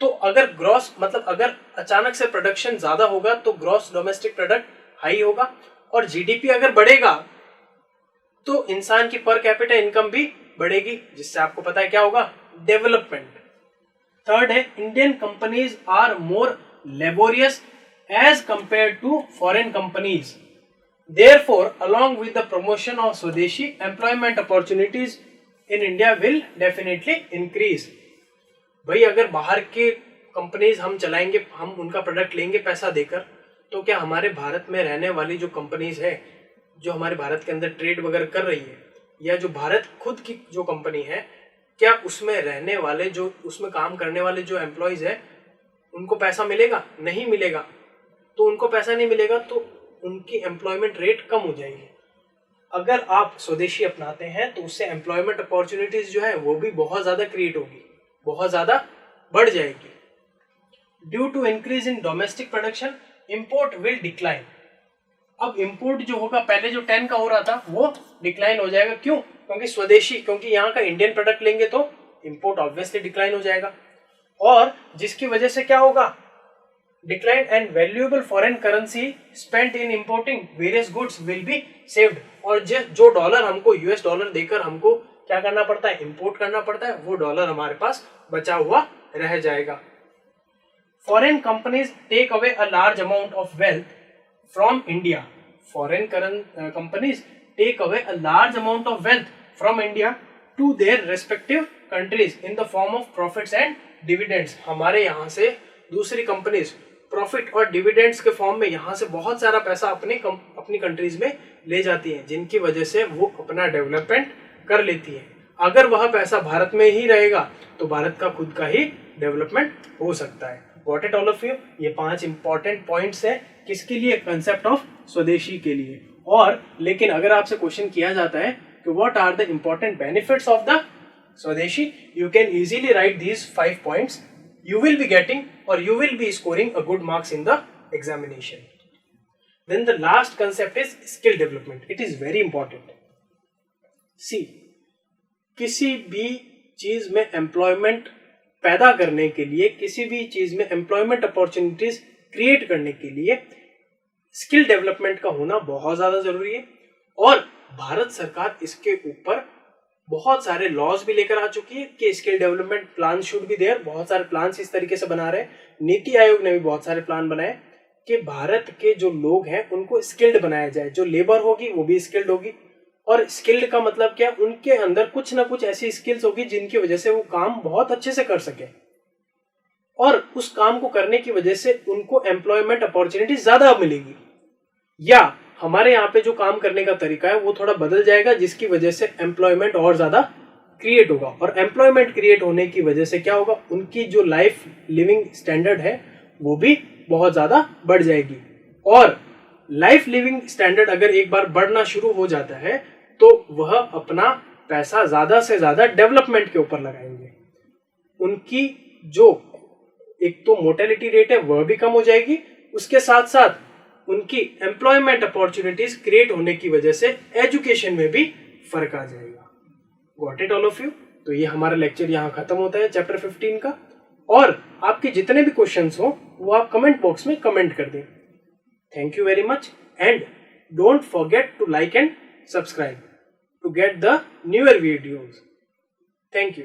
Speaker 1: तो अगर ग्रॉस मतलब अगर अचानक से प्रोडक्शन ज्यादा होगा तो ग्रॉस डोमेस्टिक प्रोडक्ट हाई होगा, और जीडीपी अगर बढ़ेगा तो इंसान की पर कैपिटा इनकम भी बढ़ेगी, जिससे आपको पता है क्या होगा, डेवलपमेंट। थर्ड है, Indian companies are more laborious as compare to foreign companies. Therefore, along with the promotion of Swadeshi, employment opportunities in India will definitely increase. भाई अगर बाहर के कंपनीज हम चलाएंगे, हम उनका प्रोडक्ट लेंगे पैसा देकर, तो क्या हमारे भारत में रहने वाली जो कंपनीज है, जो हमारे भारत के अंदर ट्रेड वगैरह कर रही है, या जो भारत खुद की जो कंपनी है, क्या उसमें रहने वाले जो उसमें काम करने वाले जो एम्प्लॉयज है उनको पैसा मिलेगा? नहीं मिलेगा। तो उनको पैसा नहीं मिलेगा तो उनकी एम्प्लॉयमेंट रेट कम हो जाएगी। अगर आप स्वदेशी अपनाते हैं तो उससे एम्प्लॉयमेंट अपॉर्चुनिटीज जो है वो भी बहुत ज्यादा क्रिएट होगी, बहुत ज्यादा बढ़ जाएगी। Due to increase in domestic production import will decline. अब इंपोर्ट जो होगा पहले जो 10 का हो रहा था वो डिक्लाइन हो जाएगा। क्यों? क्योंकि स्वदेशी, क्योंकि यहाँ का इंडियन प्रोडक्ट लेंगे तो इंपोर्ट ऑब्वियसली डिक्लाइन हो जाएगा, और जिसकी वजह से क्या होगा, decline and valuable foreign currency spent in importing various goods will be saved. और जो डॉलर हमको यूएस डॉलर देकर हमको क्या करना पड़ता है, इंपोर्ट करना पड़ता है, वो डॉलर हमारे पास बचा हुआ रह जाएगा। Foreign companies take away a large amount of wealth from India. Foreign companies take away a large amount of wealth from India to their respective countries in the form of profits and dividends. हमारे यहाँ से दूसरी companies profit और dividends के form में यहाँ से बहुत सारा पैसा अपनी कंट्रीज में ले जाती हैं, जिनकी वजह से वो अपना डेवलपमेंट कर लेती है। अगर वह पैसा भारत में ही रहेगा तो भारत का खुद का ही डेवलपमेंट हो सकता है। Got it all of you? ये 5 इंपॉर्टेंट पॉइंट्स है किसके लिए, कंसेप्ट ऑफ स्वदेशी के लिए। और लेकिन अगर आपसे क्वेश्चन किया जाता है कि what are the important benefits of the swadeshi, you can easily write these 5 points. You will be getting or you will be scoring a good marks in the examination. Then the last concept is skill development. It is very important. See, किसी भी चीज में employment पैदा करने के लिए, किसी भी चीज में एम्प्लॉयमेंट अपॉर्चुनिटीज क्रिएट करने के लिए स्किल डेवलपमेंट का होना बहुत ज्यादा जरूरी है। और भारत सरकार इसके ऊपर बहुत सारे लॉज भी लेकर आ चुकी है कि skill development plan should be there. बहुत सारे प्लान इस तरीके से बना रहे हैं। नीति आयोग ने भी बहुत सारे प्लान बनाए कि भारत के जो लोग हैं उनको स्किल्ड बनाया जाए, जो लेबर होगी वो भी स्किल्ड होगी। और स्किल्ड का मतलब क्या, उनके अंदर कुछ ना कुछ ऐसी स्किल्स होगी जिनकी वजह से वो काम बहुत अच्छे से कर सके, और उस काम को करने की वजह से उनको एम्प्लॉयमेंट अपॉर्चुनिटी ज्यादा मिलेगी। या हमारे यहाँ पे जो काम करने का तरीका है वो थोड़ा बदल जाएगा, जिसकी वजह से एम्प्लॉयमेंट और ज्यादा क्रिएट होगा। और एम्प्लॉयमेंट क्रिएट होने की वजह से क्या होगा, उनकी जो लाइफ लिविंग स्टैंडर्ड है वो भी बहुत ज्यादा बढ़ जाएगी। और लाइफ लिविंग स्टैंडर्ड अगर एक बार बढ़ना शुरू हो जाता है तो वह अपना पैसा ज्यादा से ज्यादा डेवलपमेंट के ऊपर लगाएंगे। उनकी जो एक तो मोर्टेलिटी रेट है वह भी कम हो जाएगी, उसके साथ साथ उनकी एम्प्लॉयमेंट अपॉर्चुनिटीज क्रिएट होने की वजह से एजुकेशन में भी फर्क आ जाएगा। Got it all of you? तो ये हमारा लेक्चर यहाँ खत्म होता है चैप्टर 15 का। और आपके जितने भी क्वेश्चंस हो वो आप कमेंट बॉक्स में कमेंट कर दें। Thank you very much and don't forget to like and subscribe to get the newer videos. Thank you.